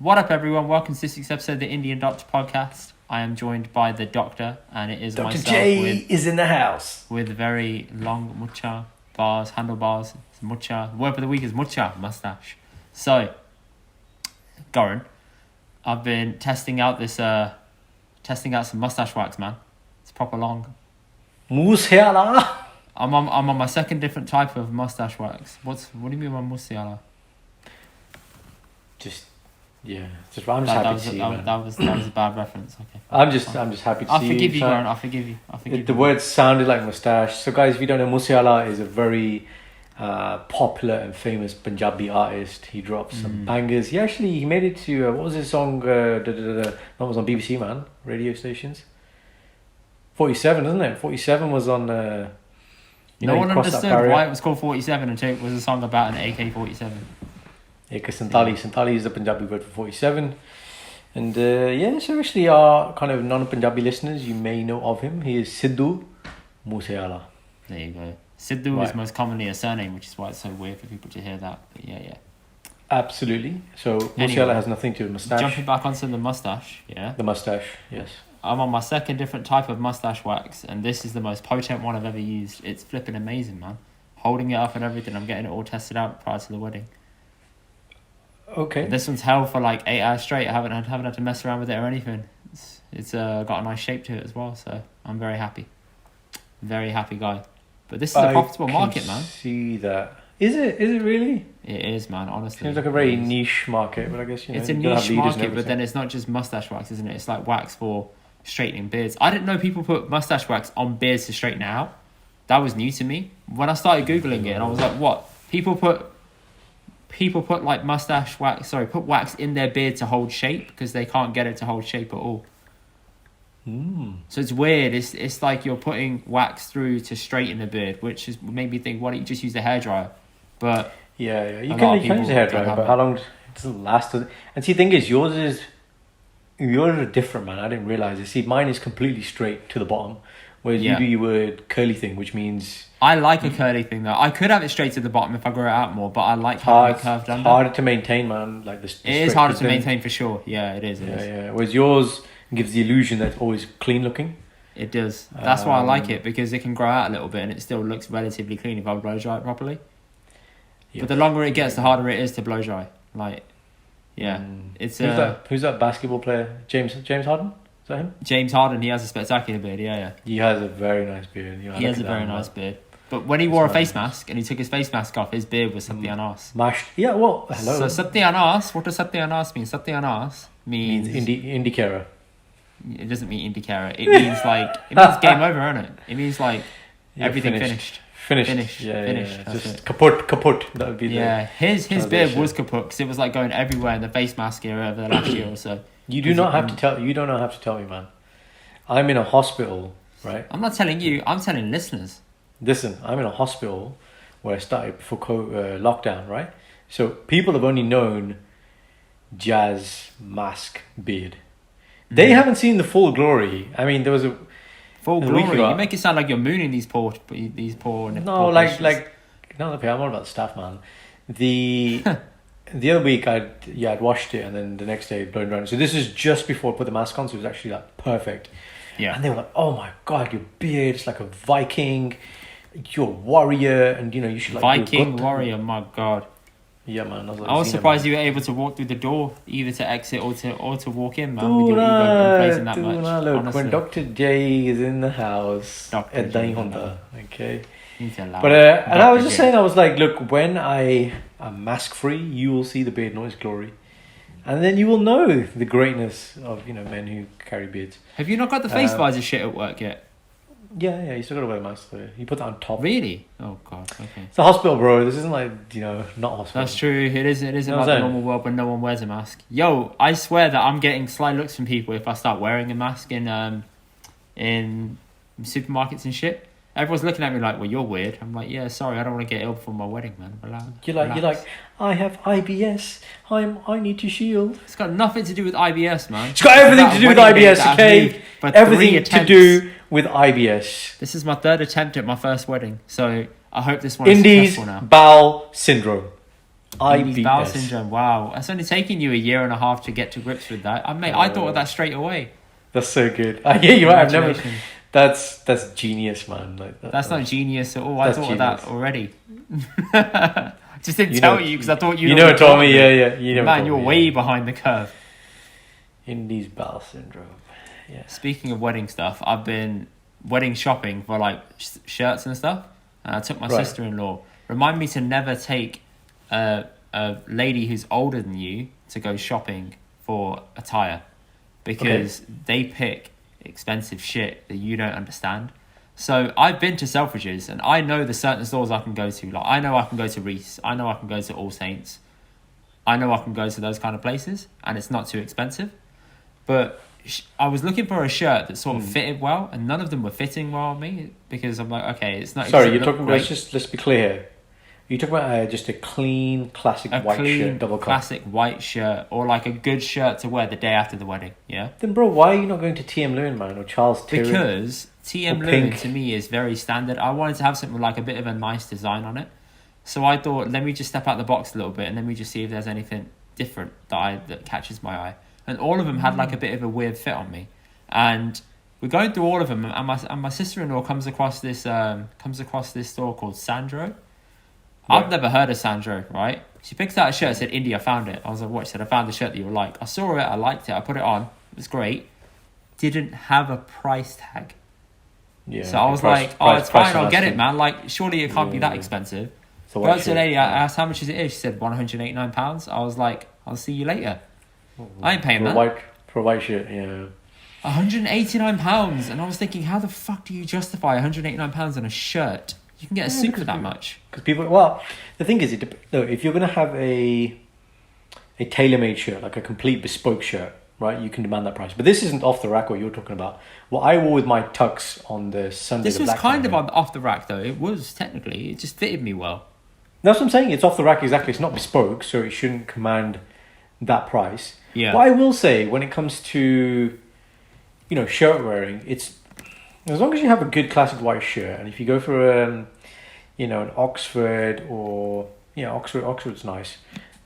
What up, everyone? Welcome to this week's episode of the Indian Doctor Podcast. I am joined by the Doctor, and it is Dr. myself J is in the house. with very long mucha bars, handlebars, mucha. The word for the week is mucha, mustache. So, Goran, I've been testing out some mustache wax, man. It's proper long. Musiala. I'm on my second different type of mustache wax. What do you mean by musiala? I'm just happy to see you, man. That was a bad reference. Okay. I'm just happy to see you. I'll forgive you, Goran. I'll forgive you. The word sounded like mustache. So, guys, if you don't know, Musiala is a very popular and famous Punjabi artist. He dropped some bangers. He made it to what was his song? That was on BBC, man. Radio stations. 47, isn't it? 47 was on. No one understood why it was called 47 until it was a song about an AK-47. Because Santali is the Punjabi word for 47. And so actually our kind of non-Punjabi listeners, you may know of him. He is Sidhu Musiala. There you go. Sidhu is most commonly a surname, which is why it's so weird for people to hear that. But yeah. Absolutely. So Musiala has nothing to do with mustache. Jumping back onto the mustache, yeah. The mustache, yes. I'm on my second different type of mustache wax, and this is the most potent one I've ever used. It's flipping amazing, man. Holding it up and everything. I'm getting it all tested out prior to the wedding. Okay. This one's held for like 8 hours straight. I haven't had to mess around with it or anything. It's got a nice shape to it as well, so I'm very happy. Very happy guy. But this is a profitable market, man. See that? Is it really? It is, man. Honestly, seems like a very niche market, but I guess it's a niche market. But then it's not just mustache wax, isn't it? It's like wax for straightening beards. I didn't know people put mustache wax on beards to straighten it out. That was new to me. When I started googling it, and I was like, "What? People put like mustache wax? Put wax in their beard to hold shape because they can't get it to hold shape at all." So it's weird. It's like you're putting wax through to straighten the beard, which has made me think, why don't you just use a hairdryer? But yeah, you can use a hairdryer, but how long it doesn't last? And see, the thing is, yours is different, man. I didn't realize it. See, mine is completely straight to the bottom, whereas you do your curly thing, which means I like a curly thing though. I could have it straight to the bottom if I grow it out more, but I like having it curved under. Harder to maintain, man. Like this, it is harder to maintain for sure. Yeah, it is. Yeah. Whereas yours gives the illusion that it's always clean looking. It does. That's why I like it, because it can grow out a little bit and it still looks relatively clean if I blow dry it properly. Yep. But the longer it gets, the harder it is to blow dry. Like, yeah, it's who's that basketball player? James Harden? Is that him? James Harden. He has a spectacular beard. Yeah. He has a very nice beard. He has a very nice beard. But when he wore a face mask and he took his face mask off, his beard was Satyanas. Mashed. Yeah. Well, hello. So Satyanas. What does Satyanas mean? Satyanas means Indy Karan. It doesn't mean Indy Karan. It means it means game over, isn't it? It means like everything finished. Finished. Finished. Just kaput. That would be his beard was kaput because it was like going everywhere in the face mask era over the last year or so. You do not have to tell me, man. I'm in a hospital, right? I'm not telling you. I'm telling listeners. Listen, I'm in a hospital where I started before lockdown, right? So people have only known Jazz mask beard. They haven't seen the full glory. I mean, there was a full glory. You make it sound like you're mooning these poor. No, like no. I'm all about the stuff, man. The other week I'd washed it and then the next day blown around. So this is just before I put the mask on, so it was actually like perfect. Yeah. And they were like, "Oh my god, your beard! It's like a Viking. You're a warrior, and you should like Viking warrior." My god. Yeah, man. I was surprised you were able to walk through the door, either to exit or to walk in, man. With your ego praising that much. Look, when Dr. J is in the house, okay. But and I was just saying, I was like, look, when I am mask free, you will see the beard in all its glory, and then you will know the greatness of men who carry beards. Have you not got the face visor shit at work yet? Yeah, you still gotta wear a mask though. You put that on top. Really? Oh god, okay. It's a hospital, bro. This isn't like, not hospital. That's true. It isn't like the normal world when no one wears a mask. Yo, I swear that I'm getting sly looks from people if I start wearing a mask in supermarkets and shit. Everyone's looking at me like, well, you're weird. I'm like, yeah, sorry, I don't want to get ill before my wedding, man. Relax. You're like, I have IBS. I need to shield. It's got nothing to do with IBS, man. It's got everything to do with IBS, okay? Everything to do with IBS. This is my third attempt at my first wedding, so I hope this one is Indy's successful now. bowel syndrome. Indy's bowel syndrome. Wow, it's only taken you a year and a half to get to grips with that. I thought of that straight away. That's so good. I hear you. I've never. That's genius, man. Like that's not genius at all. I thought of that already. Just didn't tell you because I thought you. You never told me. Yeah. You never. Man, you're way behind the curve. Indy's bowel syndrome. Yeah. Speaking of wedding stuff, I've been wedding shopping for like shirts and stuff. And I took my sister-in-law. Remind me to never take a lady who's older than you to go shopping for attire, because they pick expensive shit that you don't understand. So I've been to Selfridges and I know the certain stores I can go to. Like I know I can go to Reese. I know I can go to All Saints. I know I can go to those kind of places and it's not too expensive. But I was looking for a shirt that sort of fitted well, and none of them were fitting well on me, because I'm like, okay, it's not. Sorry, you're talking. Let's be clear here. You're talking about just a clean, classic white shirt, double cup. Classic white shirt, or like a good shirt to wear the day after the wedding. Yeah. Then, bro, why are you not going to TM Lewin, man, or Charles Terry? Because TM Lewin to me is very standard. I wanted to have something with like a bit of a nice design on it, so I thought, let me just step out the box a little bit and let me just see if there's anything different that catches my eye. And all of them had like a bit of a weird fit on me, and we're going through all of them. And my sister-in-law comes across this store called Sandro. I've never heard of Sandro, right? She picks out a shirt, said, Indy, I found it. I was like, what? She said, I found the shirt that you like. I saw it, I liked it, I put it on. It was great. Didn't have a price tag. Yeah. So I was like, it's fine, I'll get it, man. Like, surely it can't be that expensive. So go to the lady, I asked how much it is. She said, £189. I was like, I'll see you later. I ain't paying that. For a white shirt, yeah. £189. And I was thinking, how the fuck do you justify £189 on a shirt? You can get a suit for that much. Because people, well, the thing is, if you're going to have a tailor-made shirt, like a complete bespoke shirt, right, you can demand that price. But this isn't off the rack what you're talking about. What I wore with my tux on the Sunday. This was kind of off the rack, though. It was technically. It just fitted me well. That's what I'm saying. It's off the rack, exactly. It's not bespoke, so it shouldn't command that price. Yeah. But I will say, when it comes to, shirt wearing, it's as long as you have a good classic white shirt, and if you go for an Oxford or Oxford's nice.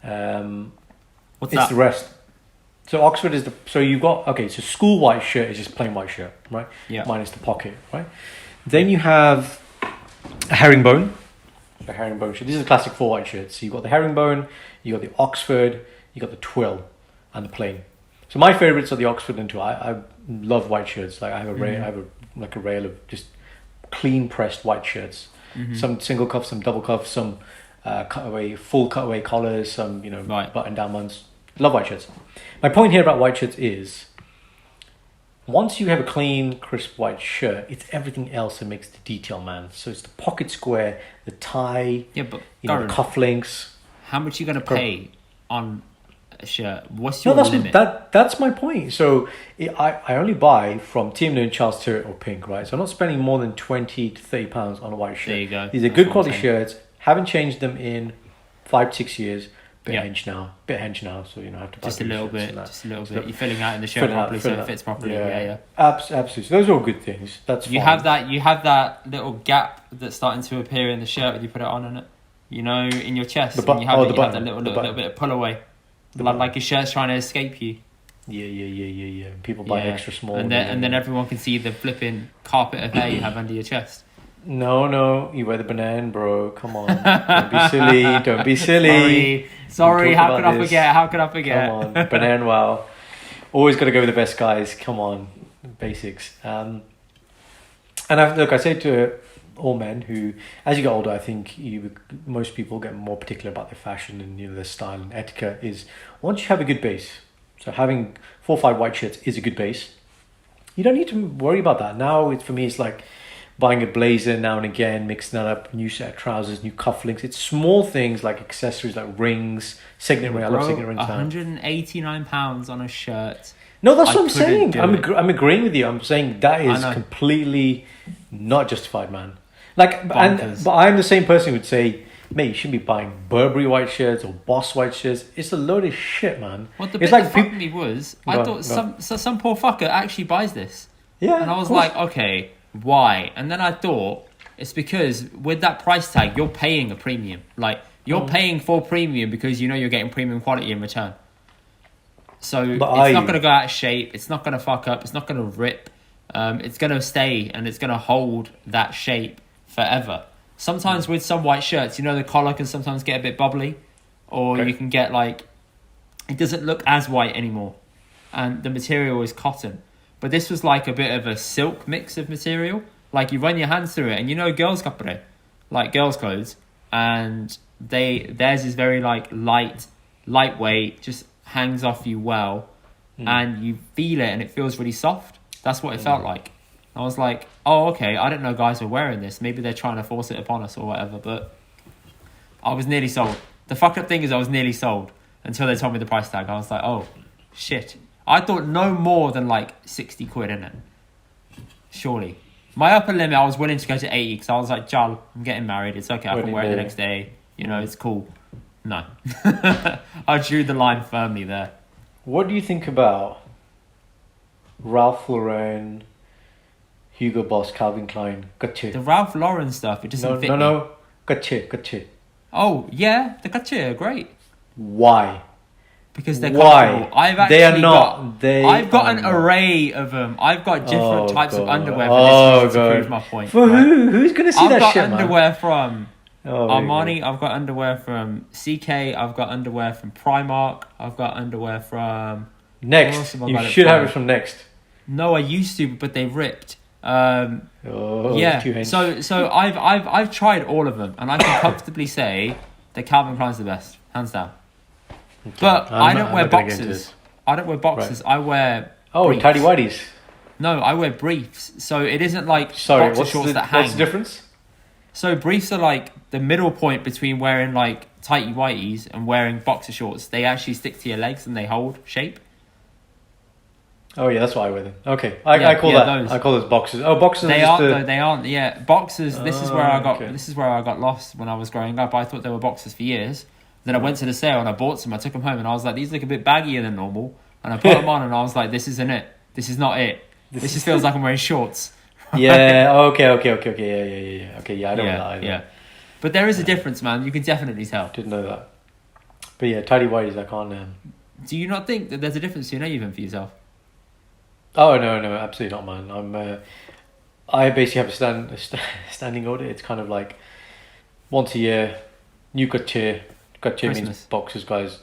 What's it's that? The rest. So Oxford is so you've got so school white shirt is just plain white shirt, right? Yeah. Minus the pocket, right? Then you have a herringbone. A herringbone shirt. These are the classic 4 white shirts. So you've got the herringbone, you got the Oxford, you got the twill, and the plain. So my favorites are the Oxford and twill. I love white shirts. Like I have a rail of just clean pressed white shirts. Mm-hmm. Some single cuff, some double cuff, some full cutaway collars, some button down ones. Love white shirts. My point here about white shirts is, once you have a clean, crisp white shirt, it's everything else that makes the detail, man. So it's the pocket square, the tie, but the cufflinks. How much are you going to pay on a shirt? What's your limit? That's my point. So I only buy from Team Lewin, Charles Turret or Pink, right? So I'm not spending more than £20 to £30 on a white shirt. There you go. These are good quality shirts. Haven't changed them in 5-6 years. Bit hench now. So I have to buy just a little bit. You're filling out in the shirt properly, so it fits properly. Yeah. Absolutely. So those are all good things. That's you fine. have that little gap that's starting to appear in the shirt when you put it on it. In your chest. You have that little bit of pull away. Like your shirt's trying to escape you. Yeah. People buy extra small. And then everyone can see the flipping carpet of hair you have under your chest. No, you wear the banana, bro. Come on. Don't be silly. Sorry, how could I forget? Come on, banana, wow. Always got to go with the best guys. Come on, basics. And I say to all men who, as you get older, I think most people get more particular about their fashion and their style and etiquette. Is once you have a good base, so having 4 or 5 white shirts is a good base. You don't need to worry about that. Now, for me, it's like buying a blazer now and again, mixing that up, new set of trousers, new cufflinks. It's small things like accessories, like rings, signet ring. I love signet rings now. £189 on a shirt. No, that's what I'm saying. I'm agreeing with you. I'm saying that is completely not justified, man. But I'm the same person who would say, mate, you shouldn't be buying Burberry white shirts or Boss white shirts. It's a load of shit, man. What the bit that fucked me was, I thought some poor fucker actually buys this. Yeah. And I was like, okay, why? And then I thought, it's because with that price tag, you're paying a premium. Like, You're paying for premium because you know you're getting premium quality in return. So But it's not going to go out of shape. It's not going to fuck up. It's not going to rip. It's going to stay and it's going to hold that shape forever. Sometimes with some white shirts, you know, the collar can sometimes get a bit bubbly, or you can get like, it doesn't look as white anymore, and the material is cotton. But this was like a bit of a silk mix of material. Like you run your hands through it, and you know, girls' kapre, like girls' clothes, and theirs is very like lightweight, just hangs off you well, and you feel it, and it feels really soft. That's what it felt like. I was like, oh, okay, I didn't know guys were wearing this. Maybe they're trying to force it upon us or whatever, but I was nearly sold. The fucked up thing is I was nearly sold until they told me the price tag. I was like, oh, shit. I thought no more than like 60 quid in it. Surely. My upper limit, I was willing to go to 80 because I was like, Jal, I'm getting married. It's okay, I can wear it the next day. You know, it's cool. No. I drew the line firmly there. What do you think about Ralph Lauren, Hugo Boss, Calvin Klein, The Ralph Lauren stuff, it doesn't fit me. No. Gotcha. Oh, yeah, the Gotcha are great. Why? Because they're comfortable. I've got an not. array of them. I've got different types of underwear for this reason to prove my point. For who? Who's going to see that shit, man? I've got underwear from Armani. I've got underwear from CK. I've got underwear from Primark. I've got underwear from... Next. You should have it from Next. No, I used to, but they ripped. Yeah. So I've tried all of them, and I can comfortably say that Calvin Klein's the best, hands down. Okay. But I don't wear boxers. I don't wear boxers. Right. I wear briefs. Tidy whities. No, I wear briefs. So it isn't like boxer shorts that hang. What's the difference? So briefs are like the middle point between wearing like tighty whities and wearing boxer shorts. They actually stick to your legs and they hold shape. Oh yeah, that's what I wear then. Okay, I call those boxers. Oh, boxers. They aren't. They aren't. Yeah, boxers. This is where I got. Okay. This is where I got lost when I was growing up. I thought they were boxers for years. Then I went to the sale and I bought some. I took them home and I was like, these look a bit baggier than normal. And I put them on and I was like, this isn't it. This is not it. This just feels like I'm wearing shorts. Yeah. Okay. Yeah. Okay. Yeah. I don't know that either. Yeah. But there is a difference, man. You can definitely tell. Didn't know that. But yeah, tidy whities. I can't. Do you not think that there's a difference? You know, even for yourself. Oh no, absolutely not, man. I basically have a standing order. It's kind of like once a year, new couture. Couture means boxers, guys.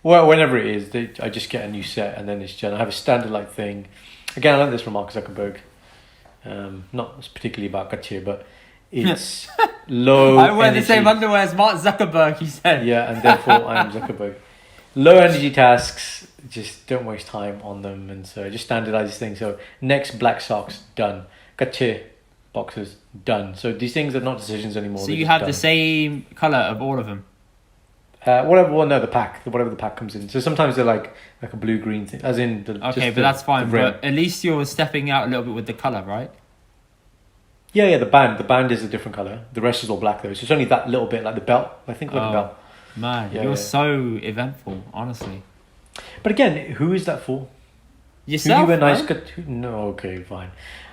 Well, whenever it is, I just get a new set, and then it's done. I have a standard like thing. Again, I learned this from Mark Zuckerberg. Not particularly about couture, but it's low. I wear the same underwear as Mark Zuckerberg. He said. Yeah, and therefore I am Zuckerberg. Low energy tasks. Just don't waste time on them, and so I just standardize this thing. So next, black socks, done. Couture boxers, done. So these things are not decisions anymore. So you have the same color of all of them. The pack. Whatever the pack comes in. So sometimes they're like a blue green thing, as in the. Okay, but that's fine. But at least you're stepping out a little bit with the color, right? Yeah. The band is a different color. The rest is all black though. So it's only that little bit, like the belt. I think like the belt. Man, you're so eventful, honestly. But again, who is that for? Yourself, No, okay, fine.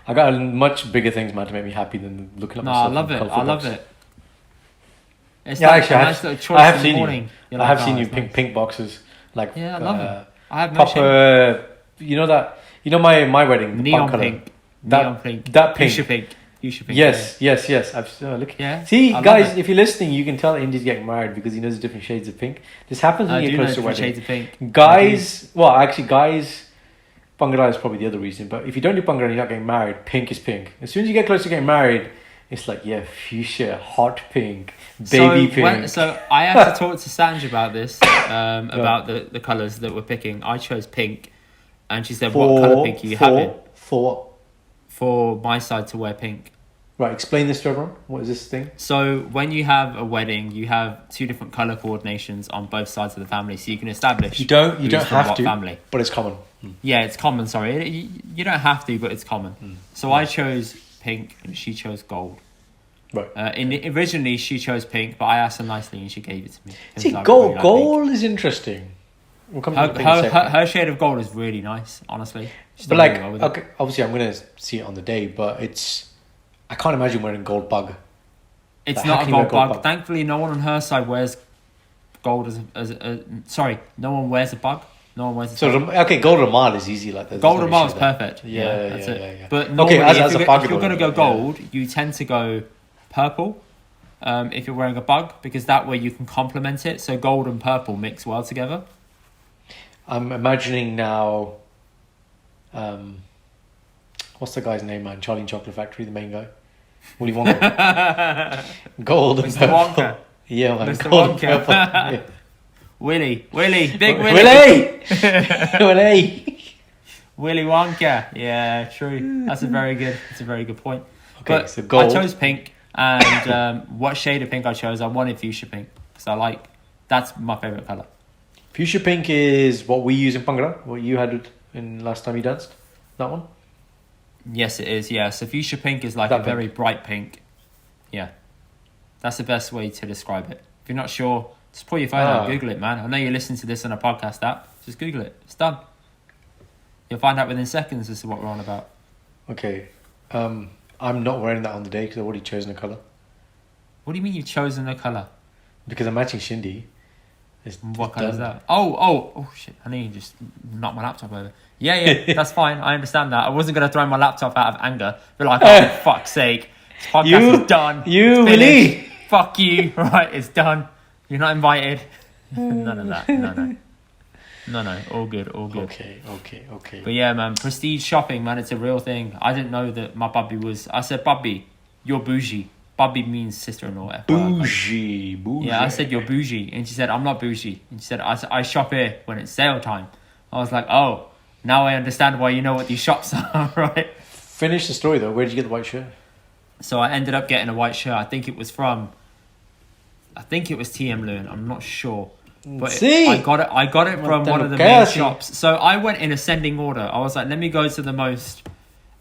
I got much bigger things, man, to make me happy than looking at myself. I love it. It's yeah, like actually, I have seen you. I have seen you pink boxes, like I love it. I have proper. You know that. You know my wedding, the neon pink. Neon pink. That pink. Fuchsia pink. Yes. I've look. Yeah. See, guys, if you're listening, you can tell Indy's getting married because he knows the different shades of pink. This happens when you get close to wedding. Shades of pink. Guys, Bhangra is probably the other reason. But if you don't do Bhangra and you're not getting married, pink is pink. As soon as you get close to getting married, it's like, fuchsia, hot pink, baby pink. So I had to talk to Sanj about this, about the colours that we're picking. I chose pink, and she said, what colour pink are you having? For what? For my side to wear pink. Right, explain this to everyone. What is this thing? So when you have a wedding, you have two different colour coordinations on both sides of the family, so you can establish. You don't have to, family. But it's common. Yeah, it's common. Sorry, you don't have to, but it's common. So I chose pink, and she chose gold. Right. Originally, she chose pink, but I asked her nicely, and she gave it to me. See, gold. Gold is interesting. We'll come her shade of gold is really nice, honestly. But like, okay, obviously, I'm gonna see it on the day, but I can't imagine wearing gold bug. It's Like, how not a can you wear gold bug. bug? Thankfully, no one on her side wears gold sorry, no one wears a bug. No one wears a So tag. okay, gold Ramal is easy like that. Gold Ramal is perfect. Yeah, That's yeah, it. yeah. But Okay, normally, as a if bug you're going to go yeah. gold, you tend to go purple. If you're wearing a bug, because that way you can complement it. So gold and purple mix well together. I'm imagining now. What's the guy's name, man? Charlie and Chocolate Factory, the main guy. Willy Wonka. Gold and Mr. purple. Wonka. Yeah, man. Mr. Gold and Wonka. purple. Yeah. Willy, big Willy. Willy! Willy! Willy Wonka. Yeah, true. That's a very good point. Okay, But so gold. I chose pink, and what shade of pink I chose? I wanted fuchsia pink because that's my favorite color. Fuchsia pink is what we use in Bhangra. What you had in last time you danced. That one. Yes, it is. Yeah, so fuchsia pink is like That a very bright pink. Yeah, that's the best way to describe it. If you're not sure, just pull your phone out, Google it, man. I know you're listening to this on a podcast app. Just Google it. It's done. You'll find out within seconds as to what we're on about. Okay. I'm not wearing that on the day because I've already chosen a colour. What do you mean you've chosen a colour? Because I'm matching Shindy. What colour is that? Oh, shit. I need to just knock my laptop over. Yeah, that's fine. I understand that. I wasn't going to throw my laptop out of anger. Be like, oh, for fuck's sake. This podcast is done. You, It's Willy! finished. Fuck you. Right, it's done. You're not invited. None of that. No. All good. Okay. But yeah, man, prestige shopping, man, it's a real thing. I didn't know that my bubby was... I said, bubby, you're bougie. Bubby means sister-in-law. Bougie. Yeah, I said, you're bougie. And she said, I'm not bougie. And she said, I shop here when it's sale time. I was like, oh, now I understand why you know what these shops are, right? Finish the story, though. Where did you get the white shirt? So I ended up getting a white shirt. I think it was TM Lune. I'm not sure. But I got it from one of the main shops. So I went in ascending order. I was like, let me go to the most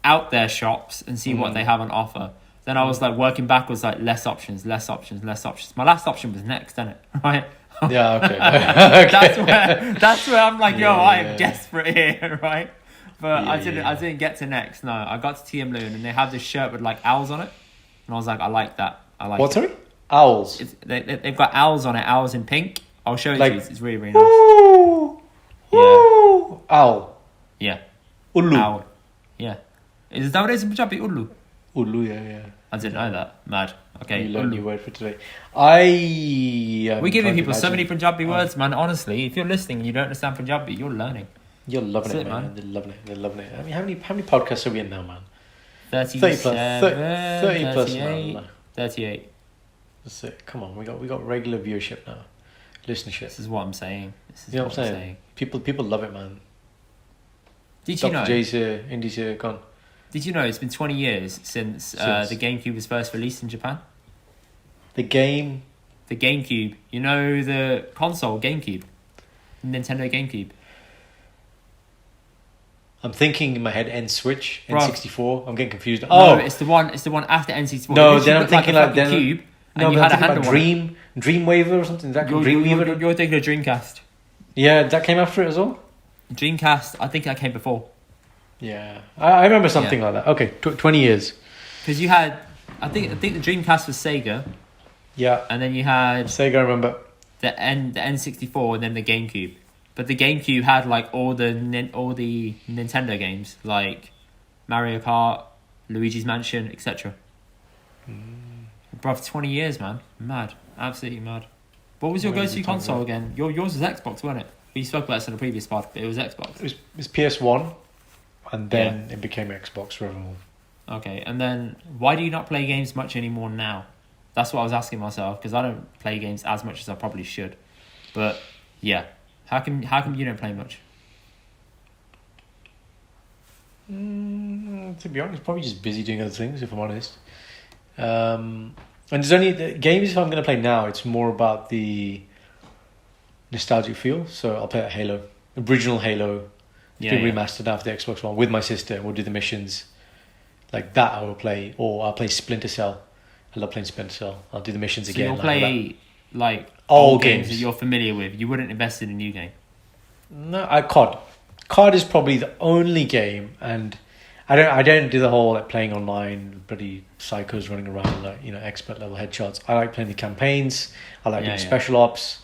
out there shops and see what they have on offer. Then I was like working backwards, like less options. My last option was next, isn't it? Right? Yeah, okay. That's where I'm like, I am yeah. desperate here, right? But I Yeah. didn't get to next. No, I got to TM Lune and they have this shirt with like owls on it, and I was like, I like that. What, sorry? Owls. They've got owls on it. Owls in pink. I'll show it Like- to you. It's really, really nice. Ooh. Ooh. Owl. Yeah. Ullu. Owl. Yeah. Is that what it is in Punjabi? Ullu. Ullu, yeah. I didn't know that. Mad. Okay. You learned a Ullu. new word for today. We're We're giving people so many Punjabi words, man. Honestly, if you're listening and you don't understand Punjabi, you're learning. You're loving That's it, it, man. man. They're loving it. I mean, how many podcasts are we in now, man? 30 30 plus, 30 plus, 38. man. 38. That's it. Come on, we got regular viewership now, listenership. This is what I'm saying. You know what I'm saying? People love it, man. Did you Dr. know? J's here, Indy's here, gone. Did you know it's been 20 years since the GameCube was first released in Japan? The game. The GameCube. You know the console GameCube? Nintendo GameCube. I'm thinking in my head N-Switch, Bro. N64. I'm getting confused. No, it's the one after NC4. No, It then I'm looked like thinking a like fucking then. cube, No, and you but had I'm a thinking handle about on it. Dreamweaver or something. Is that Dreamweaver? You're thinking of Dreamcast. Yeah, that came after it as well. Dreamcast, I think that came before. Yeah, I remember something like that. Okay, 20 years. Because you had, I think the Dreamcast was Sega, Yeah, and then you had Sega. I remember. the N64, and then the GameCube. But the GameCube had like all the Nintendo games, like Mario Kart, Luigi's Mansion, etc. Bruv, 20 years, man. Mad. Absolutely mad. What was your Where is go-to it talking console about? again? Yours was Xbox, wasn't it? We spoke about this in a previous pod, but it was Xbox. It was PS1, and then it became Xbox forevermore. Okay, and then why do you not play games much anymore now? That's what I was asking myself, because I don't play games as much as I probably should. But yeah, how come you don't play much? To be honest, probably just busy doing other things. If I'm honest, and there's only the games. If I'm going to play now, it's more about the nostalgic feel. So I'll play a Halo, original Halo, Yeah, remastered now for the Xbox One with my sister, and we'll do the missions like that. I will play, or I'll play Splinter Cell. I love playing Splinter Cell. I'll do the missions So again. you'll play like Old old games games. that you're familiar with. You wouldn't invest in a new game. No, COD. COD is probably the only game, and I don't do the whole like playing online, bloody psychos running around like expert level headshots. I like playing the campaigns. I like doing special ops.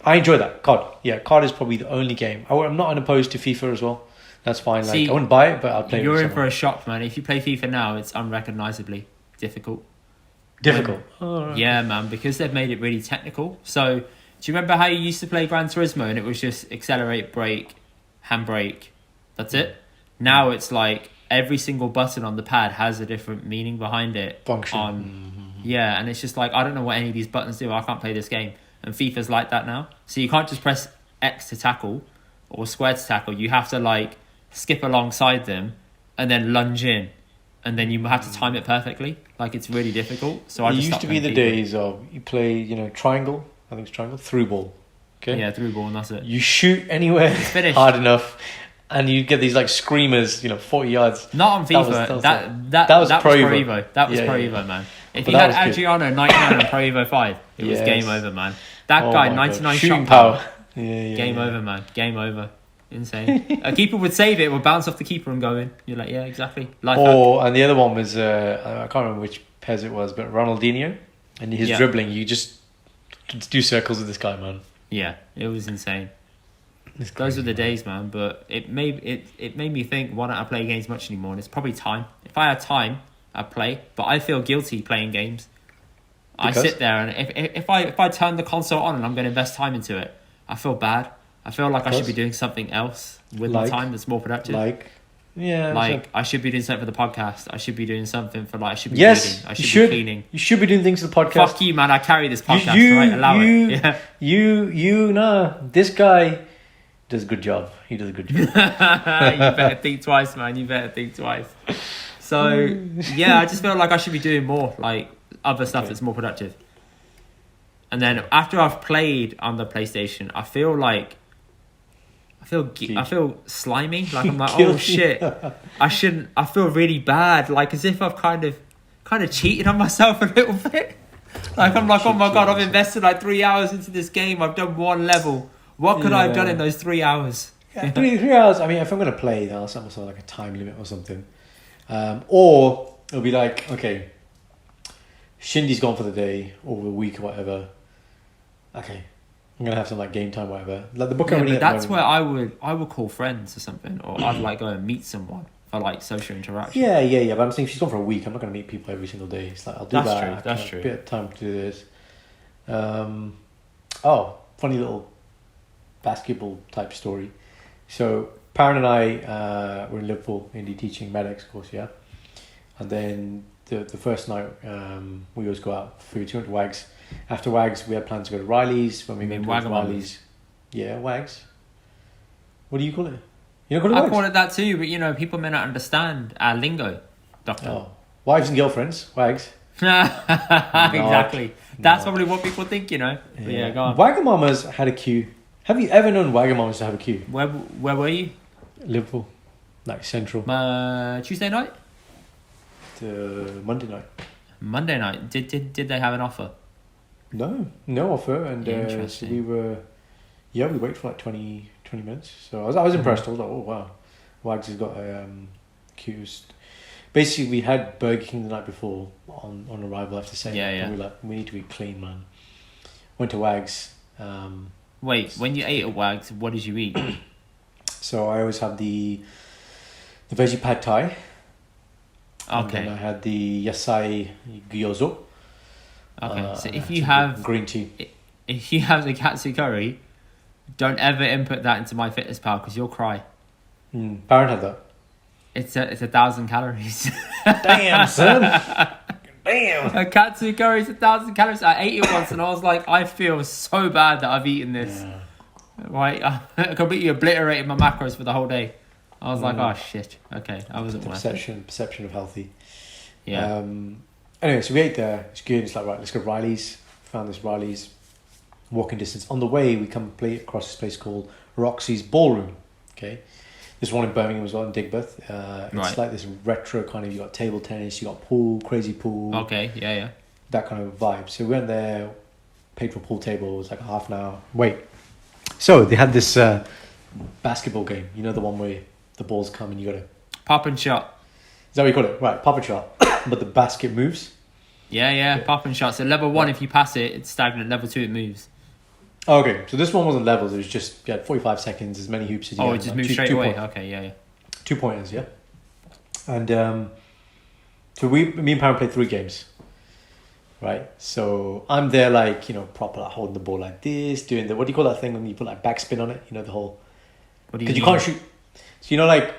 I enjoy that. COD. Yeah, COD is probably the only game. I'm not unopposed to FIFA as well. That's fine. Like, See, I wouldn't buy it, but I'll play it. You're with in for someone. a shock, man. If you play FIFA now, it's unrecognisably difficult. Difficult. Yeah, man, because they've made it really technical. So, do you remember how you used to play Gran Turismo and it was just accelerate, brake, handbrake, that's it? Now it's like every single button on the pad has a different meaning behind it. Function. Yeah, and it's just like, I don't know what any of these buttons do. I can't play this game. And FIFA's like that now. So you can't just press X to tackle or square to tackle. You have to like skip alongside them and then lunge in. And then you have to time it perfectly. Like, it's really difficult. So I just used to be the days of you play, triangle. I think it's triangle. Through ball. Okay. Yeah, through ball and that's it. You shoot anywhere finished. hard enough. And you get these like screamers, 40 yards. Not on FIFA. That was Pro Evo. That was Pro Evo, man. If you had Adriano 99 on Pro Evo 5, it was game over, man. That guy, 99 shooting shot power. Game over, man. Game over. Insane. A keeper would save it, would bounce off the keeper and go in. You're like, yeah, exactly. And the other one was, I can't remember which Pez it was, but Ronaldinho. And his dribbling, you just do circles with this guy, man. Yeah, it was insane. Those were the days, man. But it made me think, why don't I play games much anymore? And it's probably time. If I had time, I'd play. But I feel guilty playing games. Because? I sit there and if I turn the console on and I'm going to invest time into it, I feel bad. I feel like I should be doing something else with my time that's more productive. I should be doing something for the podcast. I should be doing something for I should be reading. I should be cleaning. You should be doing things for the podcast. Fuck you, man. I carry this podcast, right? Allow it. Yeah. This guy does a good job. He does a good job. You better think twice, man. You better think twice. So, yeah, I just feel like I should be doing more, like, other stuff that's more productive. And then after I've played on the PlayStation, I feel slimy. Like, I'm like, oh shit, I shouldn't. I feel really bad, like as if I've kind of cheated on myself a little bit. Like, I'm like, oh my god, I've invested like 3 hours into this game. I've done one level. What could I have done in those 3 hours? Yeah, 3 hours. I mean, if I'm gonna play, then I'll set myself like a time limit or something. Or it'll be like, okay, Shindy's gone for the day or a week or whatever. Okay, I'm gonna have some like game time, whatever. Like the book I'm reading. That's where I would call friends or something, or I'd like go and meet someone for like social interaction. Yeah. But I'm saying she's gone for a week. I'm not gonna meet people every single day. It's like I'll do that. That's true. A bit of time to do this. Funny little basketball type story. So Paran and I were in Liverpool, Indy, teaching medics course, yeah. And then the first night we always go out for food. We went to Wags. After Wags, we had plans to go to Riley's. When we went to Riley's, Wags. What do you call it? You don't call it Wags? I call it that too, but people may not understand our lingo, Doctor. Oh, wives and girlfriends, Wags. Exactly. That's probably what people think, But yeah, go on. Wagamama's had a queue. Have you ever known Wagamama's to have a queue? Where were you? Liverpool, like Central. Tuesday night. Monday night. Monday night. Did they have an offer? No offer, and so we waited for like 20 minutes. So I was impressed. I was like, oh wow, Wags has got a queues. Basically, we had Burger King the night before on arrival. I have to say, and we're like, we need to be clean, man. Went to Wags. Wait, when you ate at Wags, what did you eat? So I always have the veggie pad thai. Okay. And then I had the yasai gyozo. Okay, so if you have green tea, if you have the katsu curry, don't ever input that into MyFitnessPal because you'll cry. Parent had that. It's 1,000 calories. Damn, son. Damn. A katsu curry is 1,000 calories. I ate it once and I was like, I feel so bad that I've eaten this. Yeah. Right, I completely obliterated my macros for the whole day. I was like, oh shit. Okay, I wasn't worth it. Perception of healthy. Yeah. Anyway, so we ate there. It's good. It's like, right, let's go to Riley's. Found this Riley's. Walking distance. On the way, we come across this place called Roxy's Ballroom. Okay. There's one in Birmingham as well, in Digbeth. It's like this retro kind of, you got table tennis, you got pool, crazy pool. Okay, yeah. That kind of vibe. So we went there, paid for a pool table. It was like a half an hour wait. So they had this basketball game. You know, the one where the balls come and you got to... Pop and shot. that what you call it? Right, pop and shot. But the basket moves. Yeah, pop and shot. So level 1, if you pass it, it's stagnant. Level 2, it moves. Oh, okay, so this one wasn't levels. It was just 45 seconds, as many hoops as you Oh, had. it just moves straight away. Okay, yeah. 2 pointers, yeah. And so me and Pam played 3 games. Right, so I'm there proper holding the ball like this, doing the what do you call that thing when you put like backspin on it? You know the whole. What do you mean? Because you can't shoot. So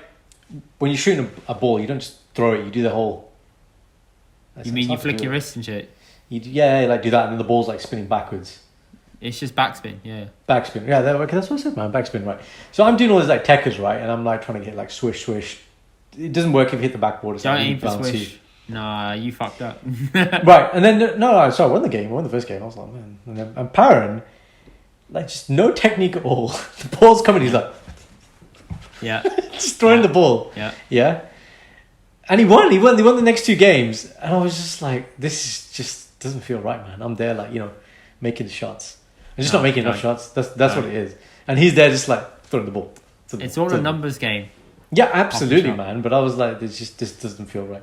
when you're shooting a ball, you don't just throw it. You do the whole. You mean you flick your wrist and shit? Do that, and then the ball's like spinning backwards. It's just backspin, yeah. Backspin, yeah. That's what I said, man. Backspin, right? So I'm doing all this like techers, right, and I'm like trying to get like swish. It doesn't work if you hit the backboard. It's don't like aim for bouncy. swish. Nah, you fucked up. Right, and then so I won the game. I won the first game. I was like, man, and Perrin, like just no technique at all. The ball's coming. He's like, yeah, just throwing the ball. Yeah. And he won. He won the next 2 games, and I was just like, this just doesn't feel right, man. I'm there making the shots. I'm just not making enough shots. That's what it is. And he's there just like throwing the ball. It's all a numbers game. Yeah, absolutely, man. But I was like, this doesn't feel right.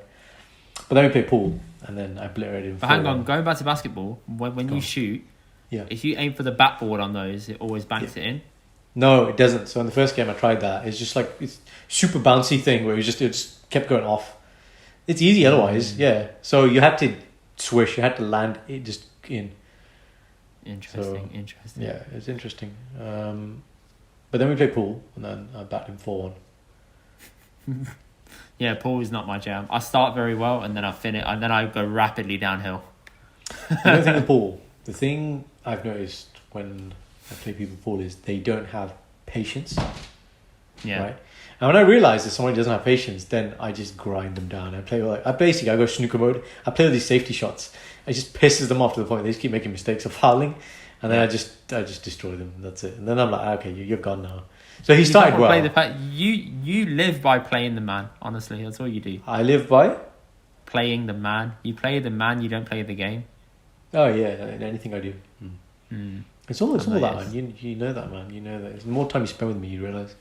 But then we play pool, and then I obliterated him. But hang on, going back to basketball, when you shoot, if you aim for the backboard on those, it always banks it in. No, it doesn't. So in the first game I tried that. It's just like it's super bouncy thing where it just kept going off. It's easy otherwise, yeah. So you had to swish, you had to land it just in. Interesting. Yeah, it's interesting. But then we played pool, and then I backed him 4-1. Yeah, pool is not my jam. I start very well, and then I finish, and then I go rapidly downhill. The thing with pool, the thing I've noticed when I play people pool is they don't have patience. Yeah. Right. And when I realise that somebody doesn't have patience, then I just grind them down. I go snooker mode. I play all these safety shots. It just pisses them off to the point they just keep making mistakes of fouling, and then I just destroy them. That's it. And then I'm like, okay, you're gone now. So he started well. You live by playing the man. Honestly, that's all you do. I live by playing the man. You play the man. You don't play the game. Oh yeah, in anything I do. It's all that, man. You know that, man. You know that. The more time you spend with me, you realise.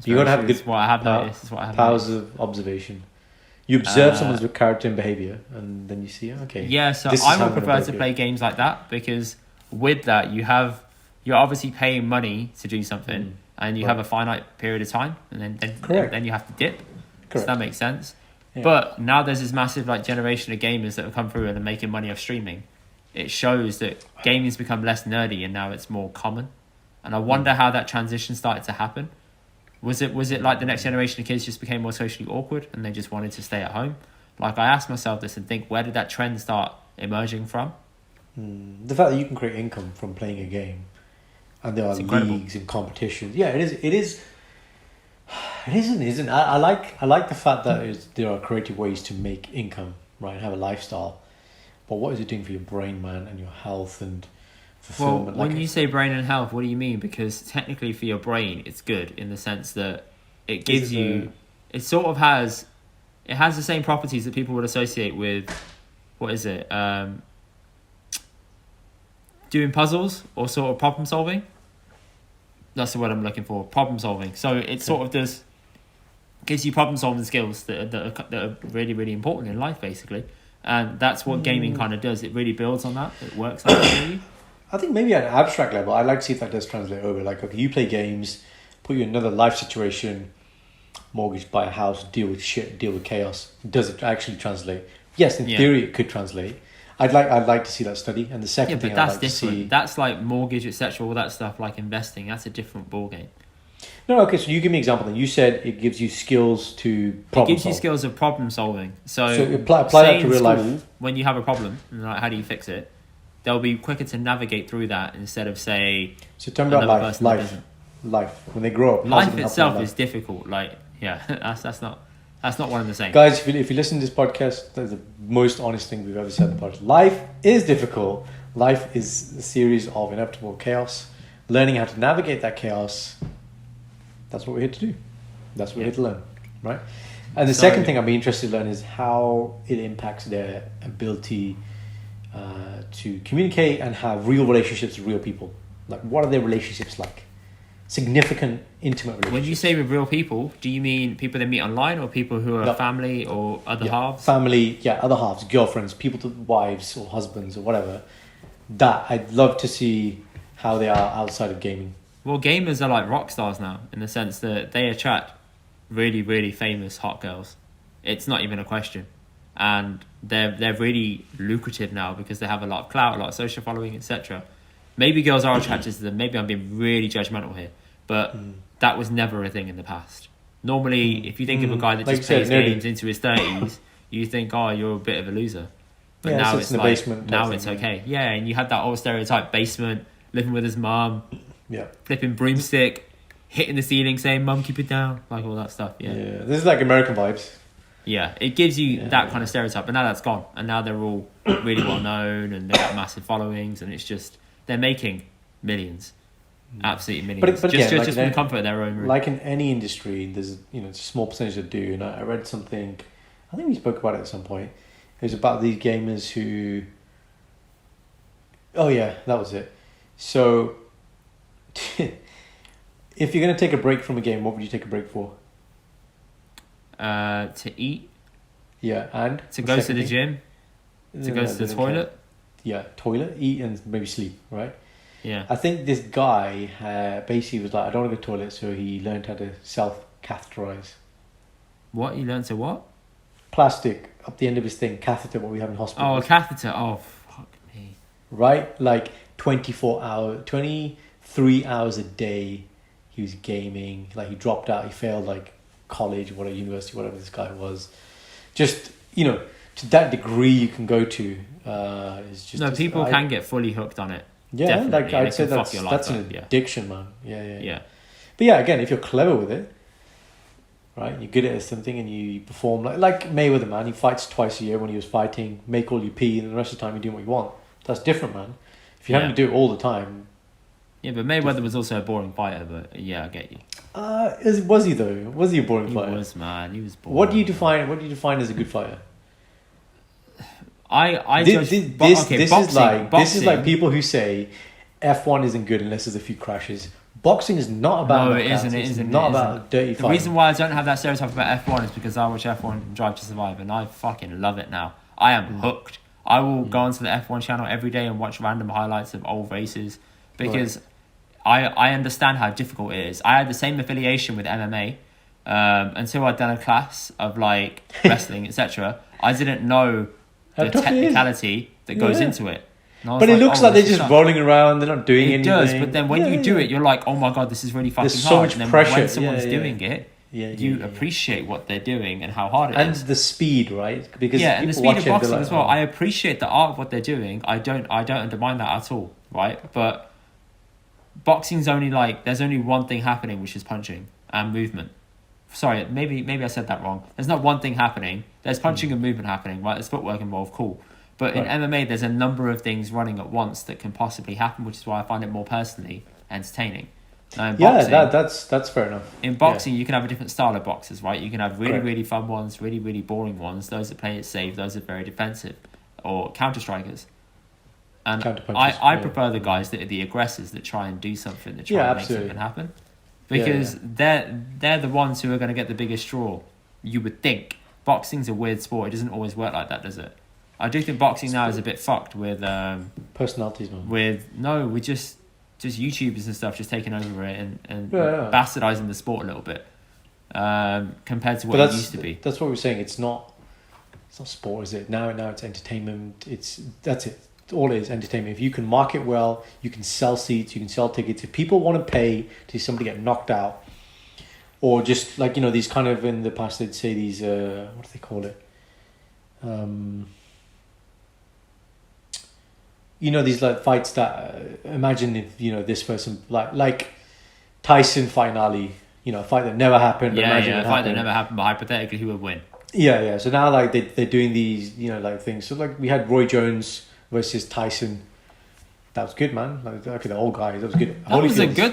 You gotta have good. What I have noticed. Powers of observation. You observe someone's character and behaviour, and then you see, okay. Yeah, so I would prefer to play games like that, because with that you're obviously paying money to do something, and you have a finite period of time, and then you have to dip. Correct. So that makes sense. Yeah. But now there's this massive generation of gamers that have come through and are making money off streaming. It shows that gaming's become less nerdy, and now it's more common. And I wonder how that transition started to happen. Was it like the next generation of kids just became more socially awkward and they just wanted to stay at home? Like, I asked myself this and think, where did that trend start emerging from? The fact that you can create income from playing a game, and there are leagues and competitions. Yeah, it is. Isn't. I like the fact that there are creative ways to make income, right, and have a lifestyle. But what is it doing for your brain, man, and your health and fulfillment? Well, when you say brain and health, what do you mean? Because technically for your brain, it's good in the sense that it gives you... It sort of has... It has the same properties that people would associate with... What is it? Doing puzzles or sort of problem solving. That's the word I'm looking for. Problem solving. So it sort of gives you problem solving skills that are really, really important in life, basically. And that's what gaming kind of does. It really builds on that. It works like that for you. I think maybe at an abstract level, I'd like to see if that does translate over. Like, okay, you play games, put you in another life situation, mortgage, buy a house, deal with shit, deal with chaos. Does it actually translate? Yes, in theory, it could translate. I'd like to see that study. And the second thing I'd like to see... That's like mortgage, etc., all that stuff, like investing. That's a different ballgame. No, okay, so you give me an example then. You said it gives you skills to problem solve. It gives you skills of problem solving. So apply that to real life. When you have a problem, and like, how do you fix it? They'll be quicker to navigate through that instead of, say... So tell me about life. When they grow up. Life itself is difficult. Like, yeah, that's not one and the same. Guys, if you listen to this podcast, that's the most honest thing we've ever said in the podcast. Life is difficult. Life is a series of inevitable chaos. Learning how to navigate that chaos, that's what we're here to do. That's what we're here to learn, right? And the second thing I'd be interested to learn is how it impacts their ability to communicate and have real relationships with real people. Like, what are their relationships like? significant, intimate relationships. When you say with real people, do you mean people they meet online or people who are family or other halves? Family, other halves, girlfriends, people to wives or husbands or whatever. That I'd love to see how they are outside of gaming. Well, gamers are like rock stars now in the sense that they attract really, really famous hot girls. It's not even a question. And they're really lucrative now because they have a lot of clout, a lot of social following, etc. Maybe girls are attracted to them. Maybe I'm being really judgmental here. But that was never a thing in the past. Normally, if you think of a guy that just plays games into his 30s, you think, oh, you're a bit of a loser. But now it's in the like, basement now it's okay. Yeah, and you had that old stereotype basement, living with his mum, flipping broomstick, hitting the ceiling, saying, "Mum, keep it down," like all that stuff. Yeah, this is like American vibes. Yeah, it gives you that kind of stereotype, but now that's gone, and now they're all really well known, and they've got massive followings, and it's just they're making millions, absolutely millions, but just like from the comfort of their own room. Like in any industry, there's a small percentage that do, and I read something. I think we spoke about it at some point. It was about these gamers who. Oh yeah, that was it. So, if you're gonna take a break from a game, what would you take a break for? To eat. Yeah, and to go to the gym. To go to the toilet. Yeah, toilet, eat, and maybe sleep. Right. Yeah. I think this guy basically was like, I don't want to go to the toilet, so he learned how to self-catheterize. What? He learned to what? Plastic up the end of his thing, catheter, what we have in hospital. Oh, a catheter. Oh, fuck me. Right? Like 23 hours a day he was gaming. Like he dropped out, he failed like college, whatever, university, whatever this guy was. Just, to that degree you can go to. Is just people can get fully hooked on it. Yeah, definitely. like I'd say that's an Yeah. addiction, man. Yeah. Yeah. But yeah, again, if you're clever with it, right, you're good at something and you perform like Mayweather, man. He fights twice a year. When he was fighting, make all you pee, and the rest of the time you're doing what you want. That's different, man. If you're having to do it all the time. Yeah, but Mayweather was also a boring fighter. But yeah, I get you. Was he though? Was he a boring fighter? He was, man. He was boring. What do you define as a good fighter? This is like people who say F1 isn't good unless there's a few crashes. Boxing is not about it isn't about dirty fighting. The reason why I don't have that stereotype about F1 is because I watch F1 and Drive to Survive, and I fucking love it now. I am hooked. I will go onto the F1 channel every day and watch random highlights of old races because I understand how difficult it is. I had the same affiliation with MMA until I'd done a class of like wrestling, etc. I didn't know the technicality that goes into it. But it looks like they're just rolling around, they're not doing anything. It does, but then when you do it, you're like, oh my god, this is really fucking There's hard. so much and then pressure. when someone's doing it, you appreciate what they're doing and how hard it is. And the speed, right? Because and the speed of boxing as well. I appreciate the art of what they're doing. I don't undermine that at all, right? But boxing's only there's only one thing happening, which is punching and movement. Sorry, maybe I said that wrong. There's not one thing happening. There's punching and movement happening, right? There's footwork involved, cool. But in MMA, there's a number of things running at once that can possibly happen, which is why I find it more personally entertaining. Now in boxing, that's fair enough. In boxing, you can have a different style of boxers, right? You can have really, really fun ones, really, really boring ones, those that play it safe, those that are very defensive, or counter-strikers. And I prefer the guys that are the aggressors that try and do something, that try and make something happen. Because they're the ones who are going to get the biggest draw, you would think. Boxing's a weird sport. It doesn't always work like that, does it? I do think boxing now is a bit fucked with personalities, man. With just YouTubers and stuff just taking over it and bastardizing the sport a little bit compared to what it used to be. That's what we're saying. It's not sport, is it? Now it's entertainment. That's it. All it is entertainment. If you can market well, you can sell seats, you can sell tickets. If people want to pay to see somebody get knocked out, or just these kind of, in the past they'd say these what do they call it? These fights that imagine if this person like Tyson fighting Ali, a fight that never happened. A fight that never happened, but hypothetically, who would win? Yeah. So now they're doing these things. So we had Roy Jones versus Tyson. That was good, man. The old guy. That was good.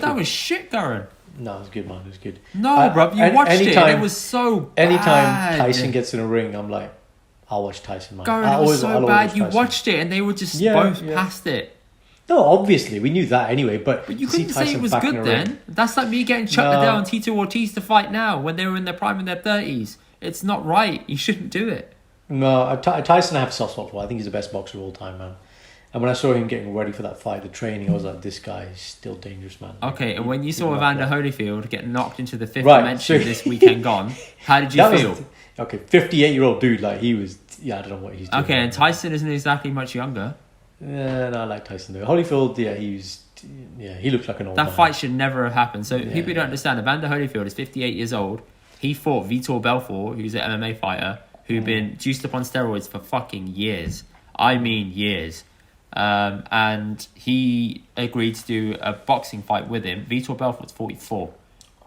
That was shit, Karan. No, it was good, man. It was good. No, bro, you watched it. And it was so bad. Anytime Tyson gets in a ring, I'm like, I'll watch Tyson, man. It was so bad. You watched it and they were just both past it. No, obviously we knew that anyway. But But you to see couldn't say it Tyson was back in good the ring- then. That's like me getting Chuck No. Liddell and Tito Ortiz to fight now when they were in their prime in their 30s. It's not right. You shouldn't do it. No, Tyson I have a soft spot for. I think he's the best boxer of all time, man. And when I saw him getting ready for that fight, the training, I was like, this guy is still dangerous, man. Okay, and when you He saw can Evander knock Holyfield get knocked into the fifth Right, dimension so- this weekend gone, how did you That was- feel? Okay, 58-year-old dude, like he was. Yeah, I don't know what he's doing. Okay, and Tyson isn't exactly much younger. Yeah, no, I like Tyson though. Holyfield, he looks like an old That man. fight should never have happened. So Yeah, people don't understand. Evander Holyfield is 58 years old. He fought Vitor Belfort, who's an MMA fighter, who'd been juiced up on steroids for fucking years. I mean years. And he agreed to do a boxing fight with him. Vitor Belfort's 44.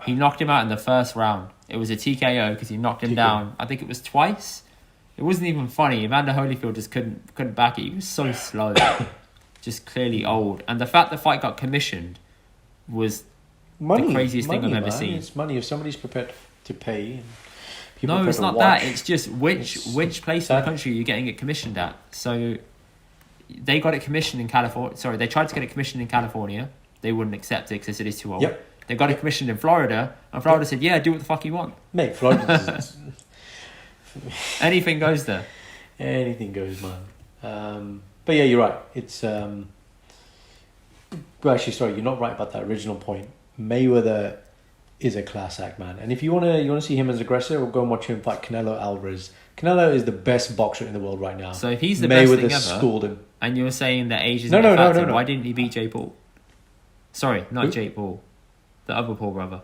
He knocked him out in the first round. It was a TKO because he knocked him TKO. down. I think it was twice. It wasn't even funny. Evander Holyfield just couldn't back it. He was so slow, just clearly old. And the fact the fight got commissioned was Money, the craziest thing I've money, ever man. seen. It's money if somebody's prepared to pay. And people No, prepared it's to not watch. that. It's just which place in the country you're getting it commissioned at. So they got it commissioned in California. Sorry, they tried to get it commissioned in California. They wouldn't accept it because it is too old. Yep. They got it commissioned in Florida, and Florida said, "Yeah, do what the fuck you want. Mate, Florida, Anything goes there." anything goes, man. But yeah, you're right. It's well, actually, sorry, you're not right about that original point. Mayweather is a class act, man. And if you wanna see him as aggressor, we'll go and watch him fight Canelo Alvarez. Canelo is the best boxer in the world right now. So if he's the best thing ever, schooled him. and you're saying that age isn't No, a no, factor, no. why didn't he beat Jake Paul? Sorry, not Who? Jake Paul, the other Paul brother.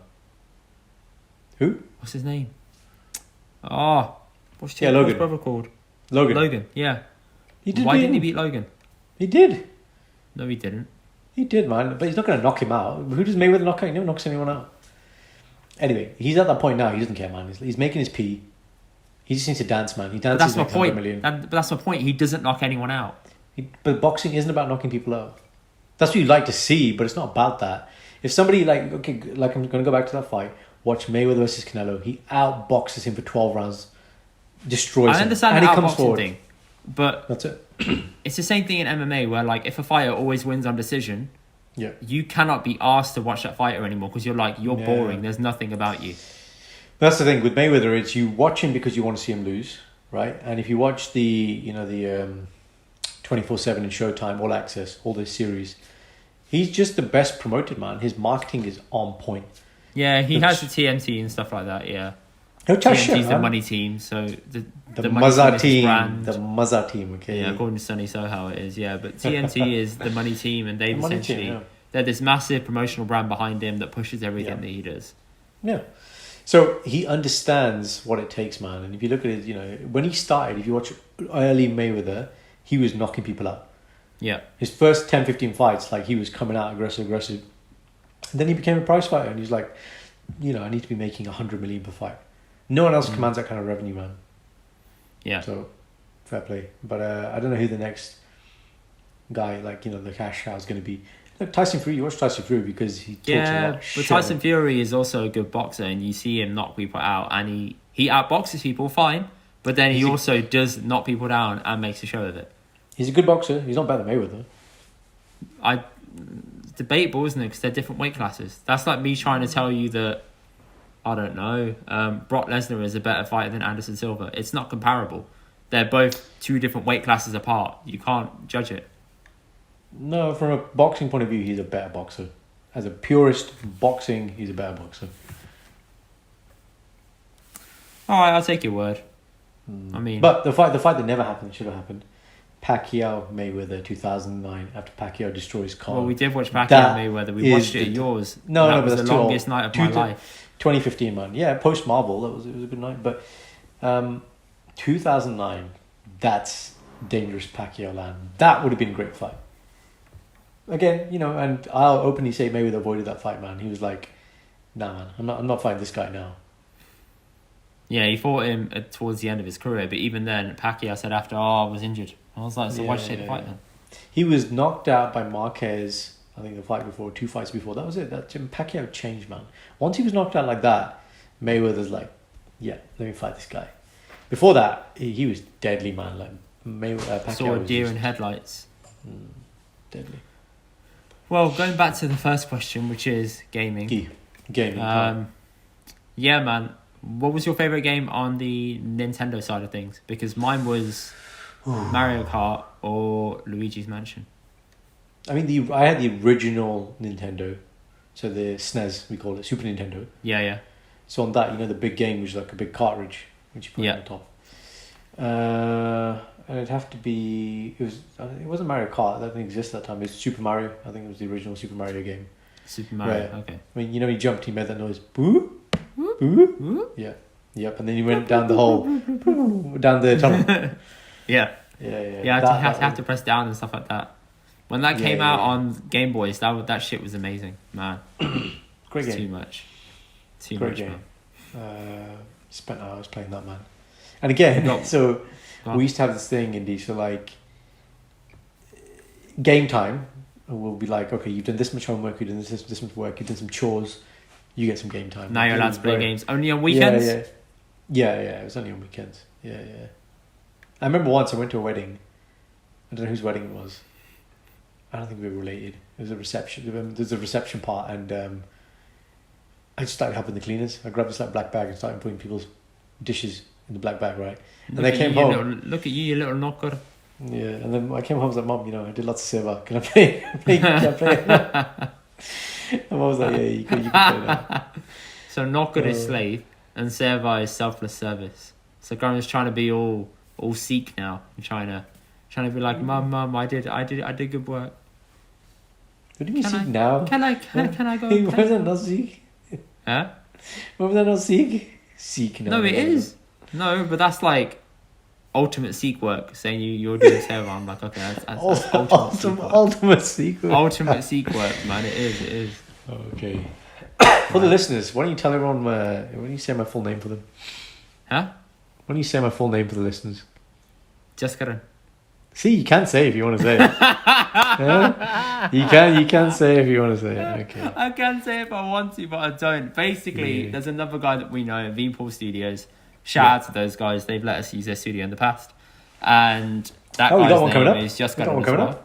Who? What's his name? Oh, what's Jake Yeah, Paul's Logan. brother called? Logan. Yeah. He did Why beat didn't he him. beat Logan? He did. No, he didn't. He did, man. But he's not going to knock him out. Who does Mayweather knock out? He never knocks anyone out. Anyway, he's at that point now. He doesn't care, man. He's making his pee. He just needs to dance, man. He But dances that's my like point. 100 million. But that's my point. He doesn't knock anyone out. But boxing isn't about knocking people out. That's what you like to see, but it's not about that. If somebody I'm going to go back to that fight. Watch Mayweather versus Canelo. He outboxes him for 12 rounds, destroys him. I understand and the he comes outboxing forward. thing, but That's it. it's the same thing in MMA where, like, if a fighter always wins on decision, Yeah. you cannot be asked to watch that fighter anymore because you're Yeah. boring. There's nothing about you. That's the thing with Mayweather. It's you watch him because you want to see him lose, right? And if you watch the 24/7 and Showtime, All Access, all this series, he's just the best promoted, man. His marketing is on point. Yeah, he Which- has the TMT and stuff like that. Yeah, He'll chat TMT's shit, the man. money team, so The money Mazza is his team. brand. The Mazza team, okay? Yeah, according to Sonny Soho, it is. Yeah, but TMT is the money team, and they've The money essentially team, yeah. they're this massive promotional brand behind him that pushes everything Yeah. that he does. Yeah. So he understands what it takes, man. And if you look at it, when he started, if you watch early Mayweather, he was knocking people out. Yeah, His first 10, 15 fights, like he was coming out aggressive. And then he became a prize fighter and he's like, I need to be making 100 million per fight. No one else commands that kind of revenue, man. yeah. So, fair play. But I don't know who the next guy, the cash cow is going to be. Look, Tyson Fury, you watch Tyson Fury because he talks a lot Yeah, of but shit. Tyson Fury is also a good boxer, and you see him knock people out, and he outboxes people fine, but then he He's a- also does knock people down and makes a show of it. He's a good boxer. He's not better than Mayweather. It's debatable, isn't it? Because they're different weight classes. That's like me trying to tell you that, I don't know, Brock Lesnar is a better fighter than Anderson Silva. It's not comparable. They're both two different weight classes apart. You can't judge it. No, from a boxing point of view, he's a better boxer. As a purist boxing, he's a better boxer. All right, I'll take your word. I mean, But the fight that never happened should have happened. Pacquiao Mayweather 2009 after Pacquiao destroys Khan. well, we did watch Pacquiao That Mayweather. We is watched it at the- yours. No, that no, but was that's the too longest old. night of my life. 2015, man. Yeah, post Marvel, it was a good night. But 2009, that's dangerous Pacquiao land. That would have been a great fight. Again, and I'll openly say Mayweather avoided that fight, man. He was like, "Nah, man, I'm not fighting this guy now." Yeah, he fought him towards the end of his career, but even then, Pacquiao said after, I was injured. I was like, so why'd you take the fight then? He was knocked out by Marquez. I think the fight before, 2 fights before. That was it. That Pacquiao changed, man. Once he was knocked out like that, Mayweather's like, yeah, let me fight this guy. Before that, he was deadly, man. Like Pacquiao Saw a was deer just in headlights. deadly. Well, going back to the first question, which is gaming. Gaming. Yeah, man. What was your favorite game on the Nintendo side of things? Because mine was Mario Kart or Luigi's Mansion. I mean, I had the original Nintendo, so the SNES we call it, Super Nintendo. Yeah. So on that, the big game was like a big cartridge which you put on the top. And it'd have to be it wasn't Mario Kart, that didn't exist at that time. It was Super Mario. I think it was the original Super Mario game. Super Mario. Okay. I mean, he jumped, he made that noise. Boo, boo. Yeah. Yep. And then he went down the hole, down the tunnel. Yeah. Yeah. Yeah, you have to press down and stuff like that. When that came out on Game Boys, that shit was amazing, man. Great game. Too much. Great game. Man. Spent hours playing that, man. And again, we used to have this thing, Indy. So like, game time, we'll be like, okay, you've done this much homework, you've done this much work, you've done some chores, you get some game time. Now you're allowed to play games only on weekends. Yeah. It was only on weekends. Yeah. I remember once I went to a wedding. I don't know whose wedding it was. I don't think we were related. It was a reception. There's a reception part, and I just started helping the cleaners. I grabbed this black bag and started putting people's dishes in the black bag, right? And they came home. Look at you little knocker. Yeah, and then I came home and was like, Mom, I did lots of server. Can I play? Can I play? And Mom was like, yeah, you can play that. So knocker is slave, and server is selfless service. So Grandma's trying to be all Sikh now, and trying to be like, Mum, I did good work. What do you mean Sikh now? Can I go? Hey, why is that not Sikh? Huh? Why was that not Sikh? Sikh now. No, it is. No, but that's like ultimate Sikh work. Saying you're doing server, I'm like, okay, that's ultimate Sikh work. Ultimate Sikh work, man. It is. Okay. For the listeners, why don't you tell everyone? Why don't you say my full name for them? Huh? Why don't you say my full name for the listeners? Just Karan. See, you can say if you want to say it. Yeah? You can say if you want to say it. Okay. I can say if I want to, but I don't. Basically, there's another guy that we know at V-Pool Studios. Shout out to those guys. They've let us use their studio in the past. And that guy's name is Just Karan as well.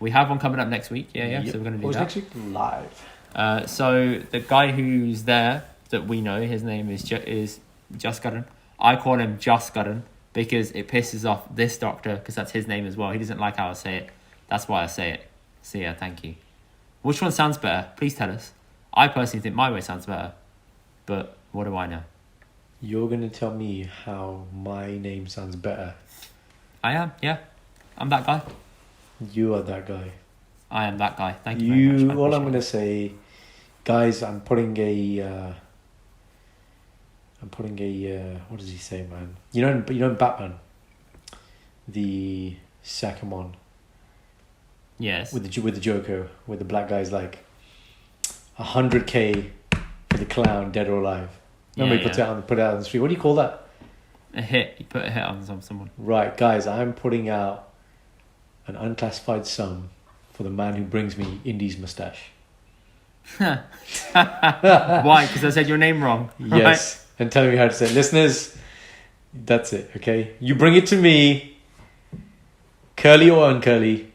We have one coming up next week. Yeah. So we're going to do that. Next week live. So the guy who's there that we know, his name is Just Karan. I call him Just Karan, because it pisses off this doctor, because that's his name as well. He doesn't like how I say it. That's why I say it. So yeah, thank you. Which one sounds better? Please tell us. I personally think my way sounds better. But what do I know? You're going to tell me how my name sounds better. I am, yeah. I'm that guy. You are that guy. I am that guy. Thank you very much. All I'm going to say, guys, I'm putting a... what does he say, man? You know in Batman, the second one. Yes. With the Joker, where the black guy's like, 100K for the clown, dead or alive. Remember, he put it out on the street. What do you call that? A hit. You put a hit on someone. Right, guys. I'm putting out an unclassified sum for the man who brings me Indy's mustache. Why? Because I said your name wrong. Yes. Right? And telling me how to say it. Listeners, that's it, okay? You bring it to me, curly or uncurly.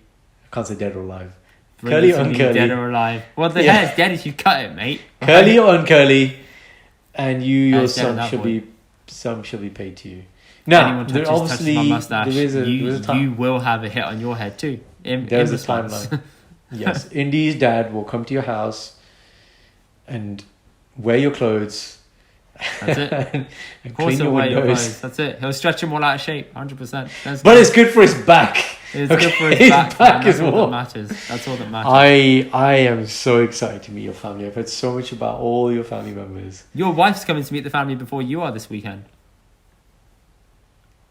I can't say dead or alive. Curly or uncurly. Dead or alive. Well, the hair's dead if you cut it, mate. Curly or uncurly, and your sum shall be paid to you. Now, touches my mustache, you will have a hit on your head too. There's a timeline. Yes, Indy's dad will come to your house and wear your clothes. That's it. Of course he'll wear your clothes. That's it. He'll stretch them all out of shape, 100%. But it's good for his back. It's good for his back. That's all that matters. That's all that matters. I am so excited to meet your family. I've heard so much about all your family members. Your wife's coming to meet the family before you are this weekend.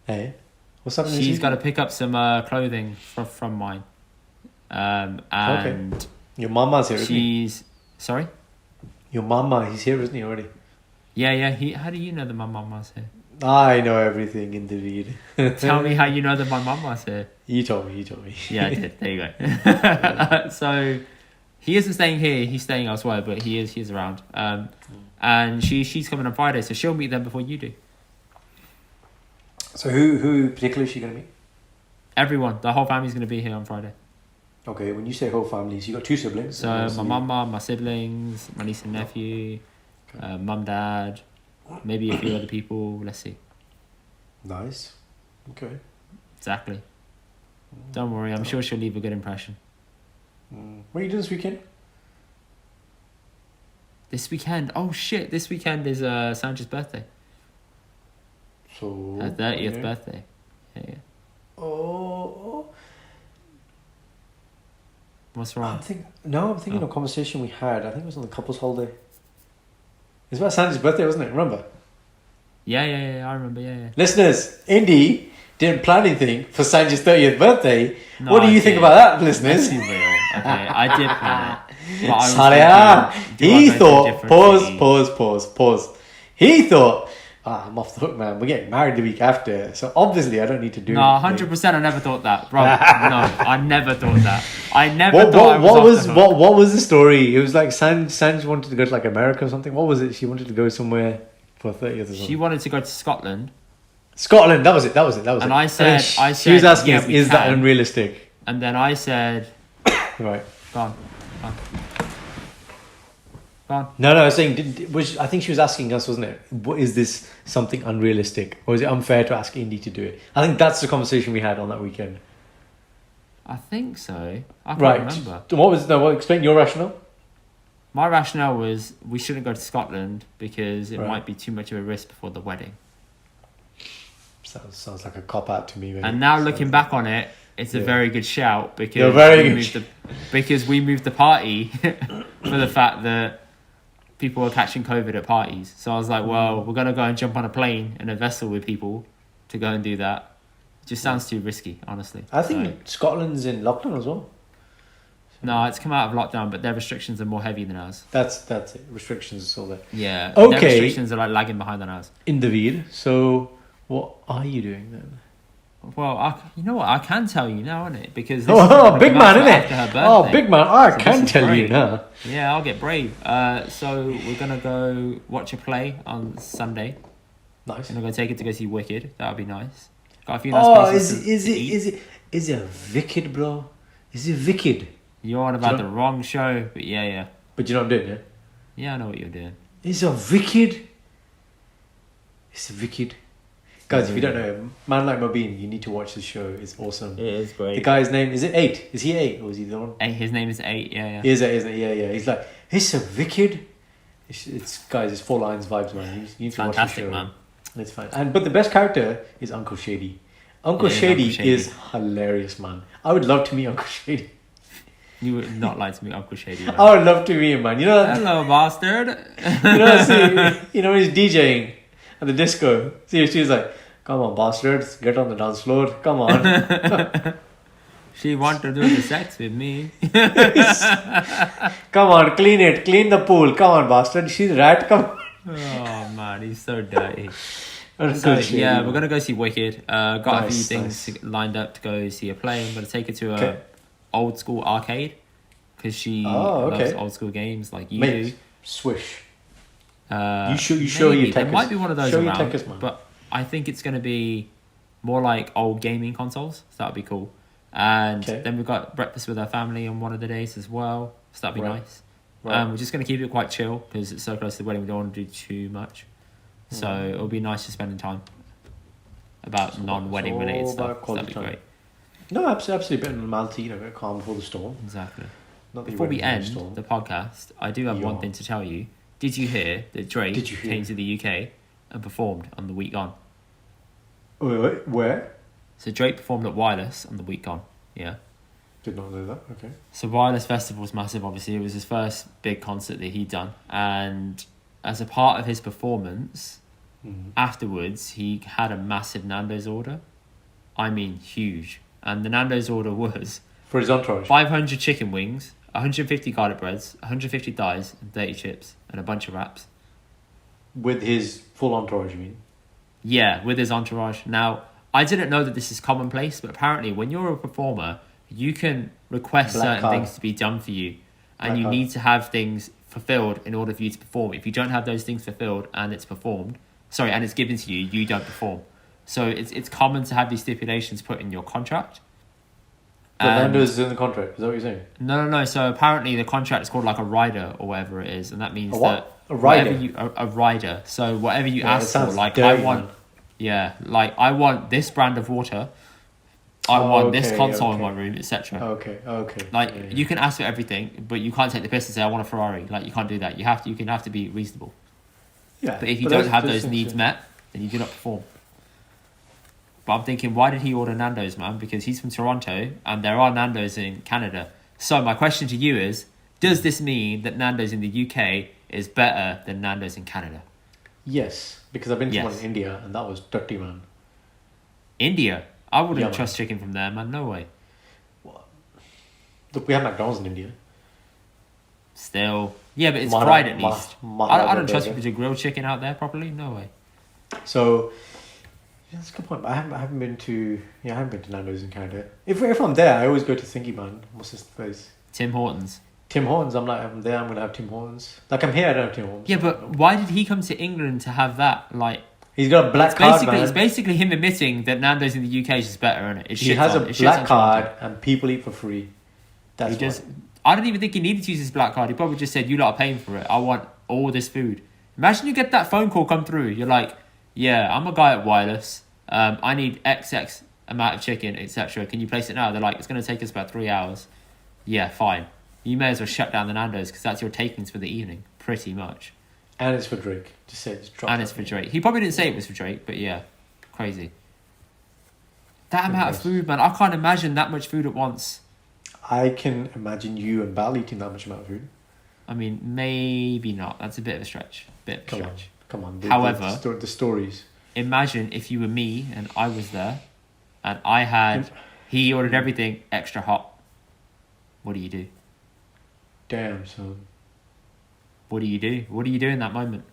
Hey, what's happening? She's got to pick up some clothing from mine. And okay. Your mama's here, isn't he? Sorry? Your mama, he's here, isn't he, already? Yeah. How do you know that my mama's here? I know everything in the read. Tell me how you know that my mama's here. You told me. Yeah, I did. There you go. So he isn't staying here. He's staying elsewhere, but he's around. And she's coming on Friday, so she'll meet them before you do. So who particularly is she going to meet? Everyone. The whole family's going to be here on Friday. Okay, when you say whole family, so you got 2 siblings. So my mum, my siblings, my niece and nephew, mum, dad, maybe a few other people. Let's see. Nice. Okay. Exactly. Don't worry, I'm sure she'll leave a good impression. What are you doing this weekend? This weekend? Oh shit! This weekend is Sandra's birthday. So Her 30th birthday. Yeah. Oh. What's wrong? I'm thinking of a conversation we had. I think it was on the couples holiday. It's about Sandy's birthday, wasn't it? Remember? Yeah, I remember, yeah. Listeners, Indy didn't plan anything for Sandy's 30th birthday. No, what do you think about that, Let's listeners? be real. Okay, I did plan it. But I was Salia, thinking, do I he go to a thought, different city? pause. He thought, I'm off the hook, man. We're getting married the week after. So obviously I don't need to do No, anything. 100% I never thought that. Bro, no, I never thought that. I never thought I was what was the story? It was like Sanj wanted to go to like America or something. What was it? She wanted to go somewhere for 30th or something. She wanted to go to Scotland. Scotland, that was it. And I said, she was asking yeah, us, we is that can. unrealistic? And then I said, Right. go on. No, I was saying, I think she was asking us, wasn't it? Is this something unrealistic? Or is it unfair to ask Indy to do it? I think that's the conversation we had on that weekend. I think so. I can't remember. Explain your rationale. My rationale was we shouldn't go to Scotland because it Right. might be too much of a risk before the wedding. Sounds like a cop-out to me, mate. And now looking back on it, it's a very good shout because we moved the party for the fact that people were catching COVID at parties. So I was like, well, we're going to go and jump on a plane and a vessel with people to go and do that. It just sounds too risky, honestly. I think Scotland's in lockdown as well. No, it's come out of lockdown, but their restrictions are more heavy than ours. That's it. Restrictions are still there. Yeah. Okay. Their restrictions are like lagging behind than ours. Indeed. So what are you doing then? Well, you know what? I can tell you now, isn't it? Because big man, isn't it? After her birthday. Oh, big man! I can this is tell you brave. now. Yeah, I'll get brave. So we're gonna go watch a play on Sunday. Nice. Gonna go take it to go see Wicked. That'll be nice. Got a few nice places to eat. Is it Wicked, bro? Is it Wicked? You're on about the wrong show, but yeah. But you're not doing it. Yeah, I know what you're doing. It's a Wicked. It's Wicked. Guys, if you don't know, Man Like Mobeen, you need to watch this show. It's awesome. It is great. The guy's name, is it 8? Is he 8 or is he the one? His name is 8, yeah. He is 8, isn't it? Yeah. He's like, it's a Wicked. It's 4 lines vibes, man. You need to watch the show. Man. It's fine. But the best character is Uncle Shady. Uncle Shady is hilarious, man. I would love to meet Uncle Shady. You would not like to meet Uncle Shady. Right? I would love to meet him, man. You know that? Hello, bastard. You know when he's DJing at the disco. See, she's like, come on, bastards, get on the dance floor. Come on. She want to do the sex with me. Come on, clean it. Clean the pool. Come on, bastard. She's rat. Come on. Oh, man, he's so dirty. So, yeah, we're going to go see Wicked. Got a few things lined up to go see a play. I'm going to take her to a old school arcade because she loves old school games like you do. Swish. You show your There might be one of those around, man. but I think it's going to be more like old gaming consoles. So that'd be cool. And then we've got breakfast with our family on one of the days as well. So that'd be nice. Right. We're just going to keep it quite chill because it's so close to the wedding. We don't want to do too much. So it'll be nice to spend time about non-wedding related stuff. So that'd be great. No, absolutely. A bit of normality, a bit calm before the storm. Exactly. Before we end the podcast, I do have one thing to tell you. Did you hear that Drake came to the UK and performed on the week gone? Wait, where? So Drake performed at Wireless on the week gone. Yeah. Did not know that. Okay. So Wireless Festival was massive. Obviously, it was his first big concert that he'd done, and as a part of his performance, afterwards he had a massive Nando's order. I mean, huge. And the Nando's order was for his entourage. 500 chicken wings, 150 garlic breads, 150 thighs, and 30 chips, and a bunch of wraps. With his full entourage, you mean? Yeah, with his entourage. Now, I didn't know that this is commonplace, but apparently when you're a performer, you can request certain things to be done for you. And you need to have things fulfilled in order for you to perform. If you don't have those things fulfilled and it's and it's given to you, you don't perform. So it's common to have these stipulations put in your contract. Fernando's is in the contract. Is that what you're saying? No. So apparently the contract is called like a rider or whatever it is, and that means A what? that A rider? a rider. So whatever you Yeah, ask that for, sounds like dirty, I want, man. yeah, like I want this brand of water. I Oh, want this okay, console in okay. my room, etc. Okay. Like Yeah, yeah. you can ask for everything, but you can't take the piss and say I want a Ferrari. Like you can't do that. You have to be reasonable. Yeah. But if you don't have those those things, needs yeah. met, then you do not perform. But I'm thinking, why did he order Nando's, man? Because he's from Toronto and there are Nando's in Canada. So my question to you is, does this mean that Nando's in the UK is better than Nando's in Canada? Yes, because I've been to Yes. one in India and that was dirty, man. India? I wouldn't Yeah, man. trust chicken from there, man. No way. Look, we have McDonald's in India. Still. Yeah, but it's Mahara- fried at Ma- least. Mahara I don't trust burger. people to grill chicken out there properly. No way. So, yeah, that's a good point. But I haven't been to Nando's in Canada. If I'm there, I always go to Thingy, man. What's this place? Tim Hortons. Tim Hortons. I'm there. I'm gonna have Tim Hortons. Like I'm here, I don't have Tim Hortons. Yeah, but why did he come to England to have that? Like, He's got a black card, man. it's basically him admitting that Nando's in the UK is just better, isn't it? He has a black card and people eat for free. That's He just, why. I don't even think he needed to use his black card. He probably just said, "You lot are paying for it. I want all this food." Imagine you get that phone call come through. You're like, "Yeah, I'm a guy at Wireless. I need XX amount of chicken, etc. Can you place it now?" They're like, "It's going to take us about 3 hours." Yeah, fine. You may as well shut down the Nando's because that's your takings for the evening, pretty much. And it's for Drake. Just say it's drop. And it's for Drake. He probably didn't say it was for Drake, but yeah, crazy. That amount of food, man. I can't imagine that much food at once. I can imagine you and Bal eating that much amount of food. I mean, maybe not. That's a bit of a stretch. Come on. However, the stories. Imagine if you were me and I was there, and he ordered everything extra hot. What do you do? Damn, son. What do you do? What do you do in that moment?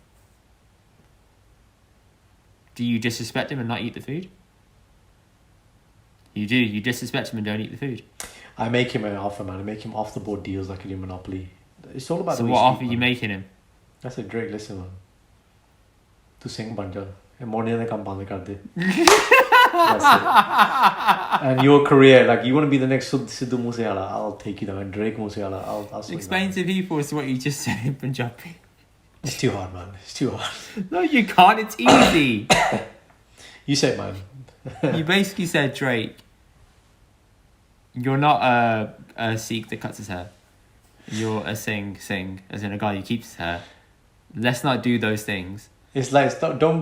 Do you disrespect him and not eat the food? You do. You disrespect him and don't eat the food. I make him an offer, man. I make him off the board deals like I do Monopoly. It's all about So the what way offer speak, are you man. making him? I said, Drake, listen, man. Tu sing banja. And morning they come band kar de. That's it. And your career, like you want to be the next Sidhu Moosewala, I'll take you down. And Drake Moosewala, I'll swing Explain down. to people as to what you just said in Punjabi. It's too hard, man. It's too hard. No, you can't. It's easy. You say, man. You basically said, Drake, you're not a Sikh that cuts his hair. You're a sing, as in a guy who keeps his hair. Let's not do those things. It's like don't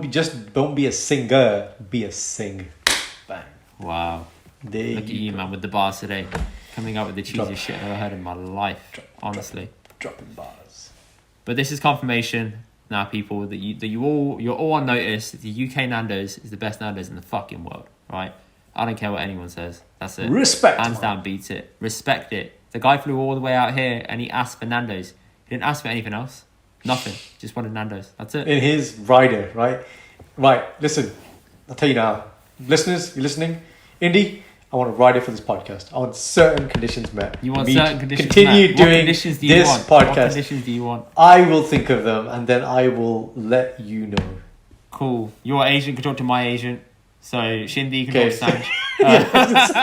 be a singer, be a sing. Bang. Wow. There Look at you, man, with the bars today. Coming up with the cheesiest shit I've ever heard in my life, honestly. Dropping bars. But this is confirmation now, people, that you're all on notice that the UK Nando's is the best Nando's in the fucking world, right? I don't care what anyone says. That's it. Respect, Hands man. down beats it. Respect it. The guy flew all the way out here and he asked for Nando's. He didn't ask for anything else. Nothing. Just wanted Nando's. That's it. In his rider, right? Right, listen. I'll tell you now. Listeners, you listening? Indy, I want a rider for this podcast. I want certain conditions met. You want Me certain to conditions continue met. doing What conditions do you this want? podcast. What conditions do you want? I will think of them and then I will let you know. Cool. Your agent can talk to my agent. So Shindy can Okay. talk to Sanj.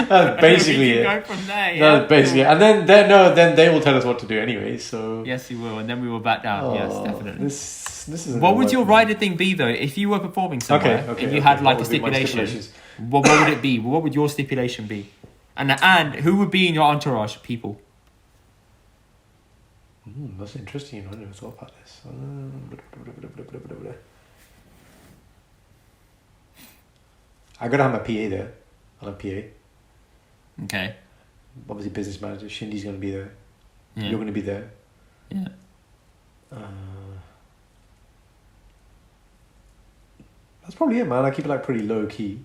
That's basically we it. can go from there. Yeah? That's basically it. And then they will tell us what to do anyway. So Yes, you will, and then we will back down. Yes, Oh, definitely. This isn't What gonna would work your for me. rider thing be though? If you were performing somewhere Okay, and you had like a What would be my stipulation, stipulations? what would it be? What would your stipulation be? And who would be in your entourage? People. That's interesting. I never thought about this. I gotta have my PA there. I have PA. Okay. Obviously, business manager. Shindy's gonna be there. Yeah. You're gonna be there. Yeah. That's probably it, man. I keep it like pretty low key.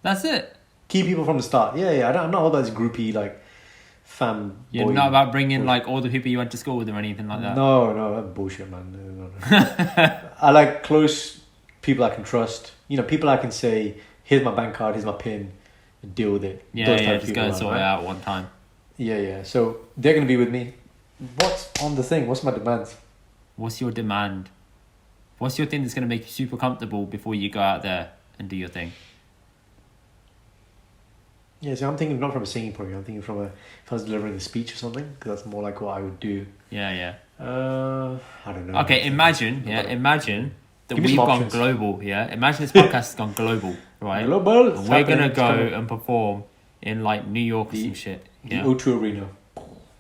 That's it. Keep people from the start. Yeah. I'm not all that groupie like fam. You're boy. not about bringing like all the people you went to school with or anything like that. No, that's bullshit, man. No. I like close people I can trust. You know, people I can say, "Here's my bank card. Here's my PIN. Deal with it." Yeah, Those yeah. type of Just people, go and man, sort right? it out one time. Yeah. So they're gonna be with me. What's on the thing? What's my demands? What's your demand? What's your thing that's gonna make you super comfortable before you go out there and do your thing? Yeah, so I'm thinking not from a singing point of view. I'm thinking from a if I was delivering a speech or something, because that's more like what I would do. Yeah. I don't know. Okay, imagine that Give me we've some gone options. global. Yeah, imagine this podcast has gone global, right? Global. And we're gonna go and perform in like New York or some shit. The Yeah. O2 Arena,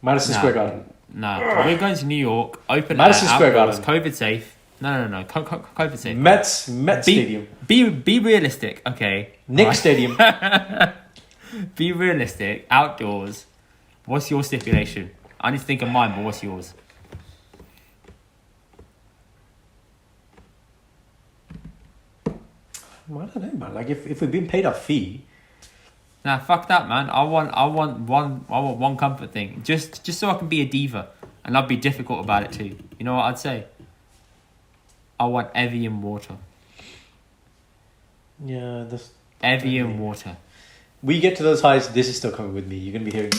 Madison Square Garden. Nah, we're going to New York. Open Madison air, Square outdoors, Garden. COVID safe. No. COVID safe. Mets Stadium. Be realistic, okay? Knicks Right. Stadium. Be realistic. Outdoors. What's your stipulation? I need to think of mine, but what's yours? Well, I don't know, man. Like if we've been paid our fee, Nah, fuck that, man. I want one comfort thing. Just so I can be a diva, and I'll be difficult about it too. You know what I'd say? I want Evian water. yeah, this. Evian water. We get to those heights. This is still coming with me. You're gonna be hearing.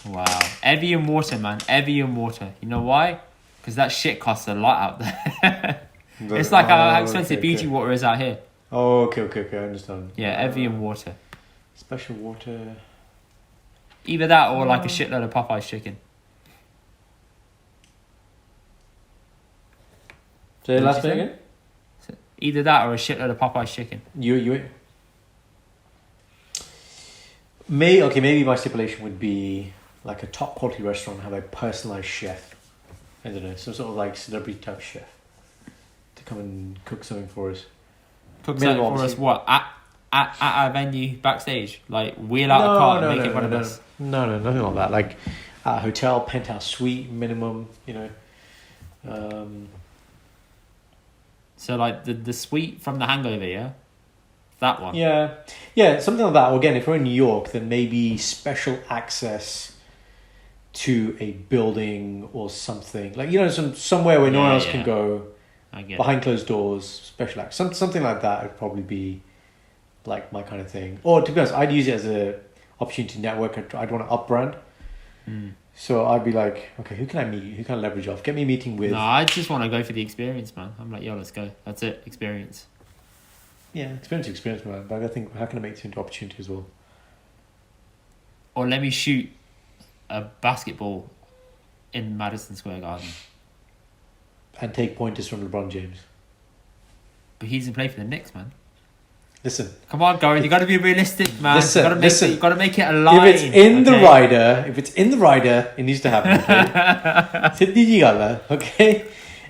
Wow. Evian water, man. Evian water. You know why? Because that shit costs a lot out there. It's like how expensive Fiji water is out here. Oh, okay. I understand. Yeah, Evian water. Special water. Either that or like a shitload of Popeye's chicken. Say the What last did bit you again. Either that or a shitload of Popeye's chicken. You. Maybe my stipulation would be like a top quality restaurant have a personalized chef. I don't know, some sort of like celebrity type chef to come and cook something for us. Cook Minimum, something for us, obviously. what? At our venue backstage? Like, wheel out a car and make it one of us? No, nothing like that. Like a hotel, penthouse suite, minimum, you know. So, like, the suite from The Hangover, yeah? That one? Yeah, something like that. Or again, if we're in New York, then maybe special access to a building or something. Like, you know, somewhere where no one else can go. I get Behind closed doors, special access. Something like that would probably be like my kind of thing. Or to be honest, I'd use it as a opportunity to network. I'd want to up brand. So I'd be like, okay, who can I meet? Who can I leverage off? Get me a meeting with. No, I just want to go for the experience, man. I'm like, yo, let's go. That's it, experience. Yeah, experience, man. But I think, how can I make this into opportunity as well? Or let me shoot a basketball in Madison Square Garden. And take pointers from LeBron James. But he doesn't play for the Knicks, man. Listen. Come on, Goran, you got to be realistic, man. Listen, you got to make it a line. If it's in the rider, it needs to happen. Okay. Okay.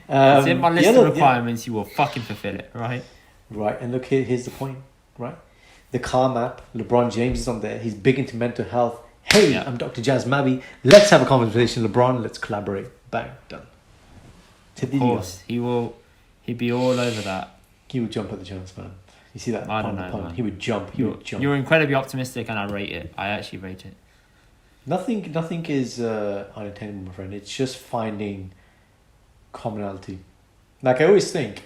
It's in my list of requirements. You will fucking fulfill it, right? Right, and look here. Here's the point. Right, the car map. LeBron James is on there. He's big into mental health. Hey, I'm Dr. Jazz Mabi. Let's have a conversation, LeBron. Let's collaborate. Bang, done. Of course, he'd be all over that. He would jump at the chance, man. You see that? I don't know, man. He would jump. You're incredibly optimistic, and I rate it. I actually rate it. Nothing is unattainable, my friend. It's just finding commonality. Like I always think,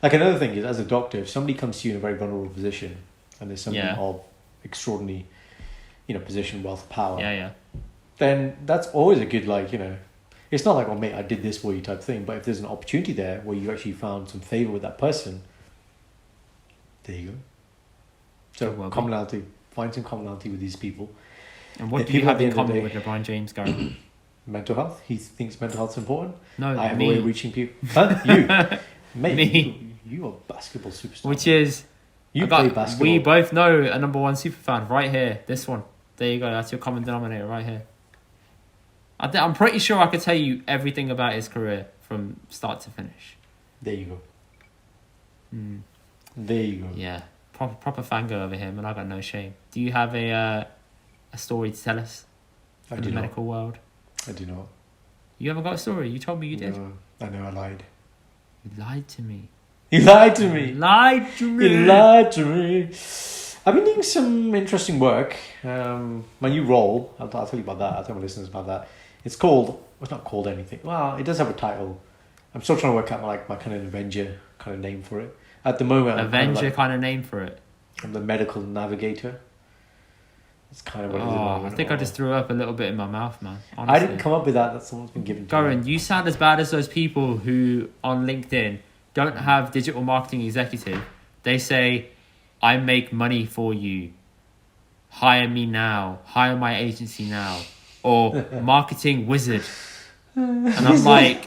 like another thing is, as a doctor, if somebody comes to you in a very vulnerable position, and there's something of extraordinary, position, wealth, power. Yeah. Then that's always a good, it's not like, oh mate, I did this for you type thing. But if there's an opportunity there where you actually found some favor with that person, there you go. So commonality, find some commonality with these people. And what do you have in common with LeBron James, Gary? Mental health. He thinks mental health's important. No, I have a way of reaching people. Huh? You, mate. Me. You are a basketball superstar. Which is, play basketball. We both know a number one super fan right here. This one. There you go. That's your common denominator right here. I'm pretty sure I could tell you everything about his career from start to finish. There you go. There you go. Yeah, proper fangirl over him, and I got no shame. Do you have a story to tell us in the medical world? I do not. You haven't got a story? You told me you did. No, I know I lied. You lied to me. You lied to me. You lied to me. You lied to me. I've been doing some interesting work. My new role, I'll tell you about that. I'll tell my listeners about that. It's not called anything. Well, it does have a title. I'm still trying to work out my kind of Avenger kind of name for it. At the moment, Avenger kind of name for it. I'm the medical navigator. That's kind of what it is. I think I just threw up a little bit in my mouth, man. Honestly. I didn't come up with that. That's someone's been given to me. Goran, you sound as bad as those people who on LinkedIn don't have digital marketing executive. They say, I make money for you. hire me now, hire my agency now, or marketing wizard. And I'm like,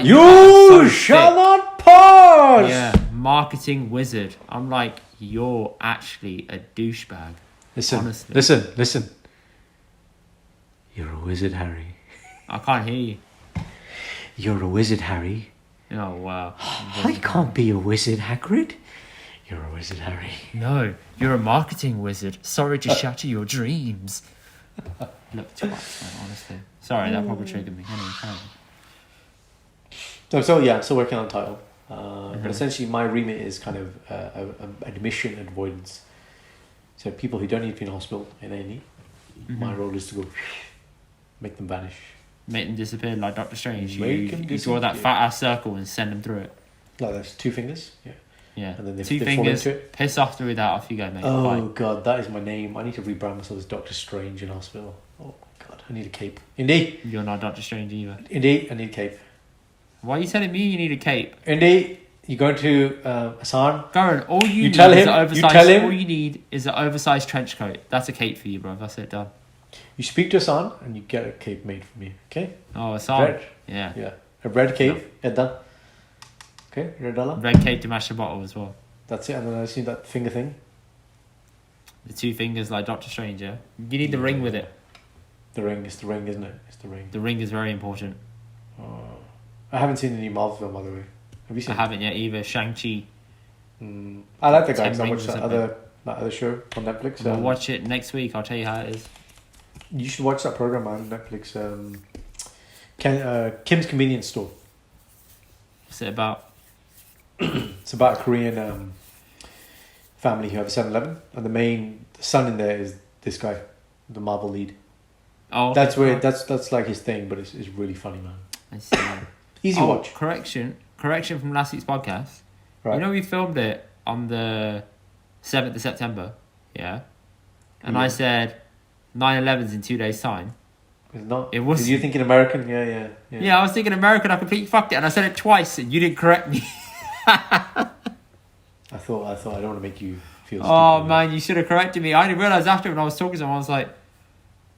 you so shall thick. not pass. Yeah, marketing wizard. I'm like, you're actually a douchebag. Listen, honestly. listen. You're a wizard, Harry. I can't hear you. You're a wizard, Harry. Oh, wow. I can't be a wizard, Hagrid. You're a wizard, Harry. No, you're a marketing wizard. Sorry to shatter your dreams. Look, twats, man, honestly. Sorry, that probably triggered me. Anyway, carry on. So yeah, I'm still working on the title. But essentially, my remit is kind of admission avoidance. So people who don't need to be in hospital in A&E, my role is to go make them vanish. Make them disappear like Doctor Strange. Make them You draw that disappear. fat ass circle and send them through it. Like that's 2 fingers. Yeah. Yeah. And then they 2 fall fingers, into it. piss off through that, off you go, mate. Oh Bye. god, that is my name. I need to rebrand myself as Doctor Strange in hospital. Oh god, I need a cape. Indy, You're not Doctor Strange either. Indy, I need a cape. Why are you telling me you need a cape? Indy, you going to Hassan? Garen, all you need tell is him- an you oversized. tell him- All you need is an oversized trench coat. That's a cape for you, bro. That's it, done. You speak to Hassan and you get a cape made for me. Okay? Oh, it's on. Red. Yeah. Yeah. A red cape. Yeah, done. Okay, red dollar. Red cape to match the bottle as well. That's it. And then I see that finger thing. The 2 fingers like Doctor Strange, yeah? You need the ring with it. The ring. It's the ring, isn't it? It's the ring. The ring is very important. I haven't seen any Marvel film, by the way. Have you I seen? haven't yet either. Shang-Chi. I like the guy 10 because I rings watched or that other show on Netflix. We'll watch it next week. I'll tell you how it is. You should watch that program on Netflix. Kim's Convenience Store. What's it about? It's about a Korean family who have a 7-Eleven, and the main son in there is this guy, the Marvel lead. Oh, That's okay. where that's like his thing, but it's really funny, man. I see. Easy watch. Correction from last week's podcast. Right. You know we filmed it on the 7th of September, yeah? And I said 9/11's in 2 days' time. It's not. It was- You're thinking American, yeah. Yeah, I was thinking American. I completely fucked it, and I said it twice, and you didn't correct me. I thought I don't want to make you feel. Oh stupid. man, you should have corrected me. I didn't realize after when I was talking to him, I was like,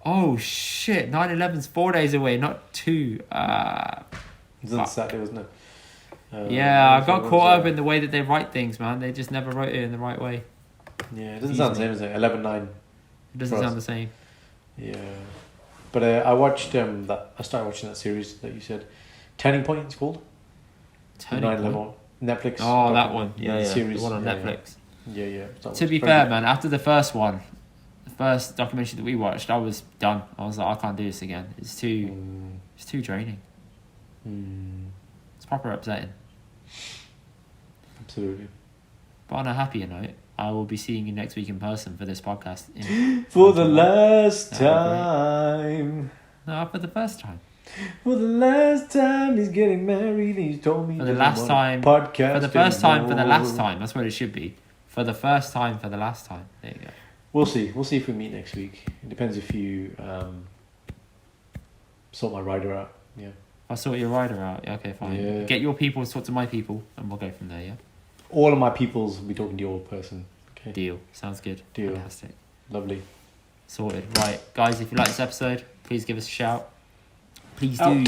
"Oh shit, 9/11's 4 days away, not 2." It was on Saturday, wasn't it? Yeah, I got what caught was up it? in the way that they write things, man. They just never wrote it in the right way. Yeah, it doesn't sound the same, does it? 11/9. It doesn't For us. sound the same. Yeah, but I watched that. I started watching that series that you said, Turning Point. It's called. Turning 9/11 Point. Netflix. Oh, that one. Yeah, the yeah. series. The one on yeah, Netflix. Yeah. That To was be very fair, good. man, after the first one, the first documentary that we watched, I was done. I was like, I can't do this again. It's too draining. It's proper upsetting. Absolutely. But on a happier note, I will be seeing you next week in person for this podcast. In For the last That'd be great. time. No, for the first time. For the last time he's getting married. He's told me For the he last doesn't time. want a podcast For the first time, for the last anymore. time. That's what it should be. For the first time, for the last time. There you go. We'll see. We'll see if we meet next week. It depends if you sort my rider out. Yeah. I'll sort your rider out. Yeah, okay, fine. Yeah. Get your people, talk to my people, and we'll go from there, yeah? All of my peoples will be talking to your person. Okay. Deal. Sounds good. Deal. Fantastic. Lovely. Sorted. Right, guys, if you like this episode, please give us a shout. Please do Out.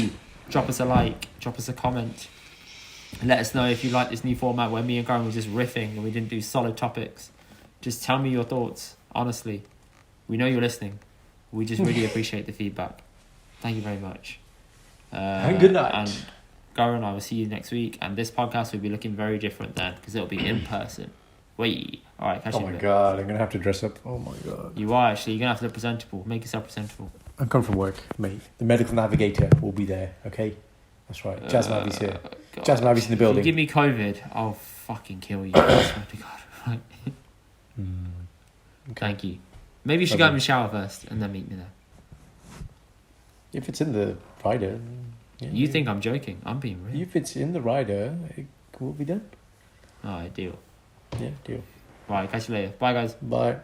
drop us a like, drop us a comment. And let us know if you like this new format where me and Graham were just riffing and we didn't do solid topics. Just tell me your thoughts, honestly. We know you're listening. We just really appreciate the feedback. Thank you very much. And good night. And Gaurav and I will see you next week. And this podcast will be looking very different then because it'll be in person. Wait. All right, catch Oh you in a my bit. god, I'm gonna have to dress up. Oh my god. You are actually. You're going to have to look presentable. Make yourself presentable. I'm coming from work, mate. The medical navigator will be there, okay? That's right. Jazz Navi's here. God. Jazz Navi's in the If you building. give me COVID, I'll fucking kill you. I swear to God. Right. Okay. Thank you. Maybe you should go Okay. in the shower first and then meet me there. If it's in the rider. Yeah, You think I'm joking? I'm being real. If it's in the rider, it will be done. Alright, deal. Yeah, deal. Right, catch you later. Bye, guys. Bye.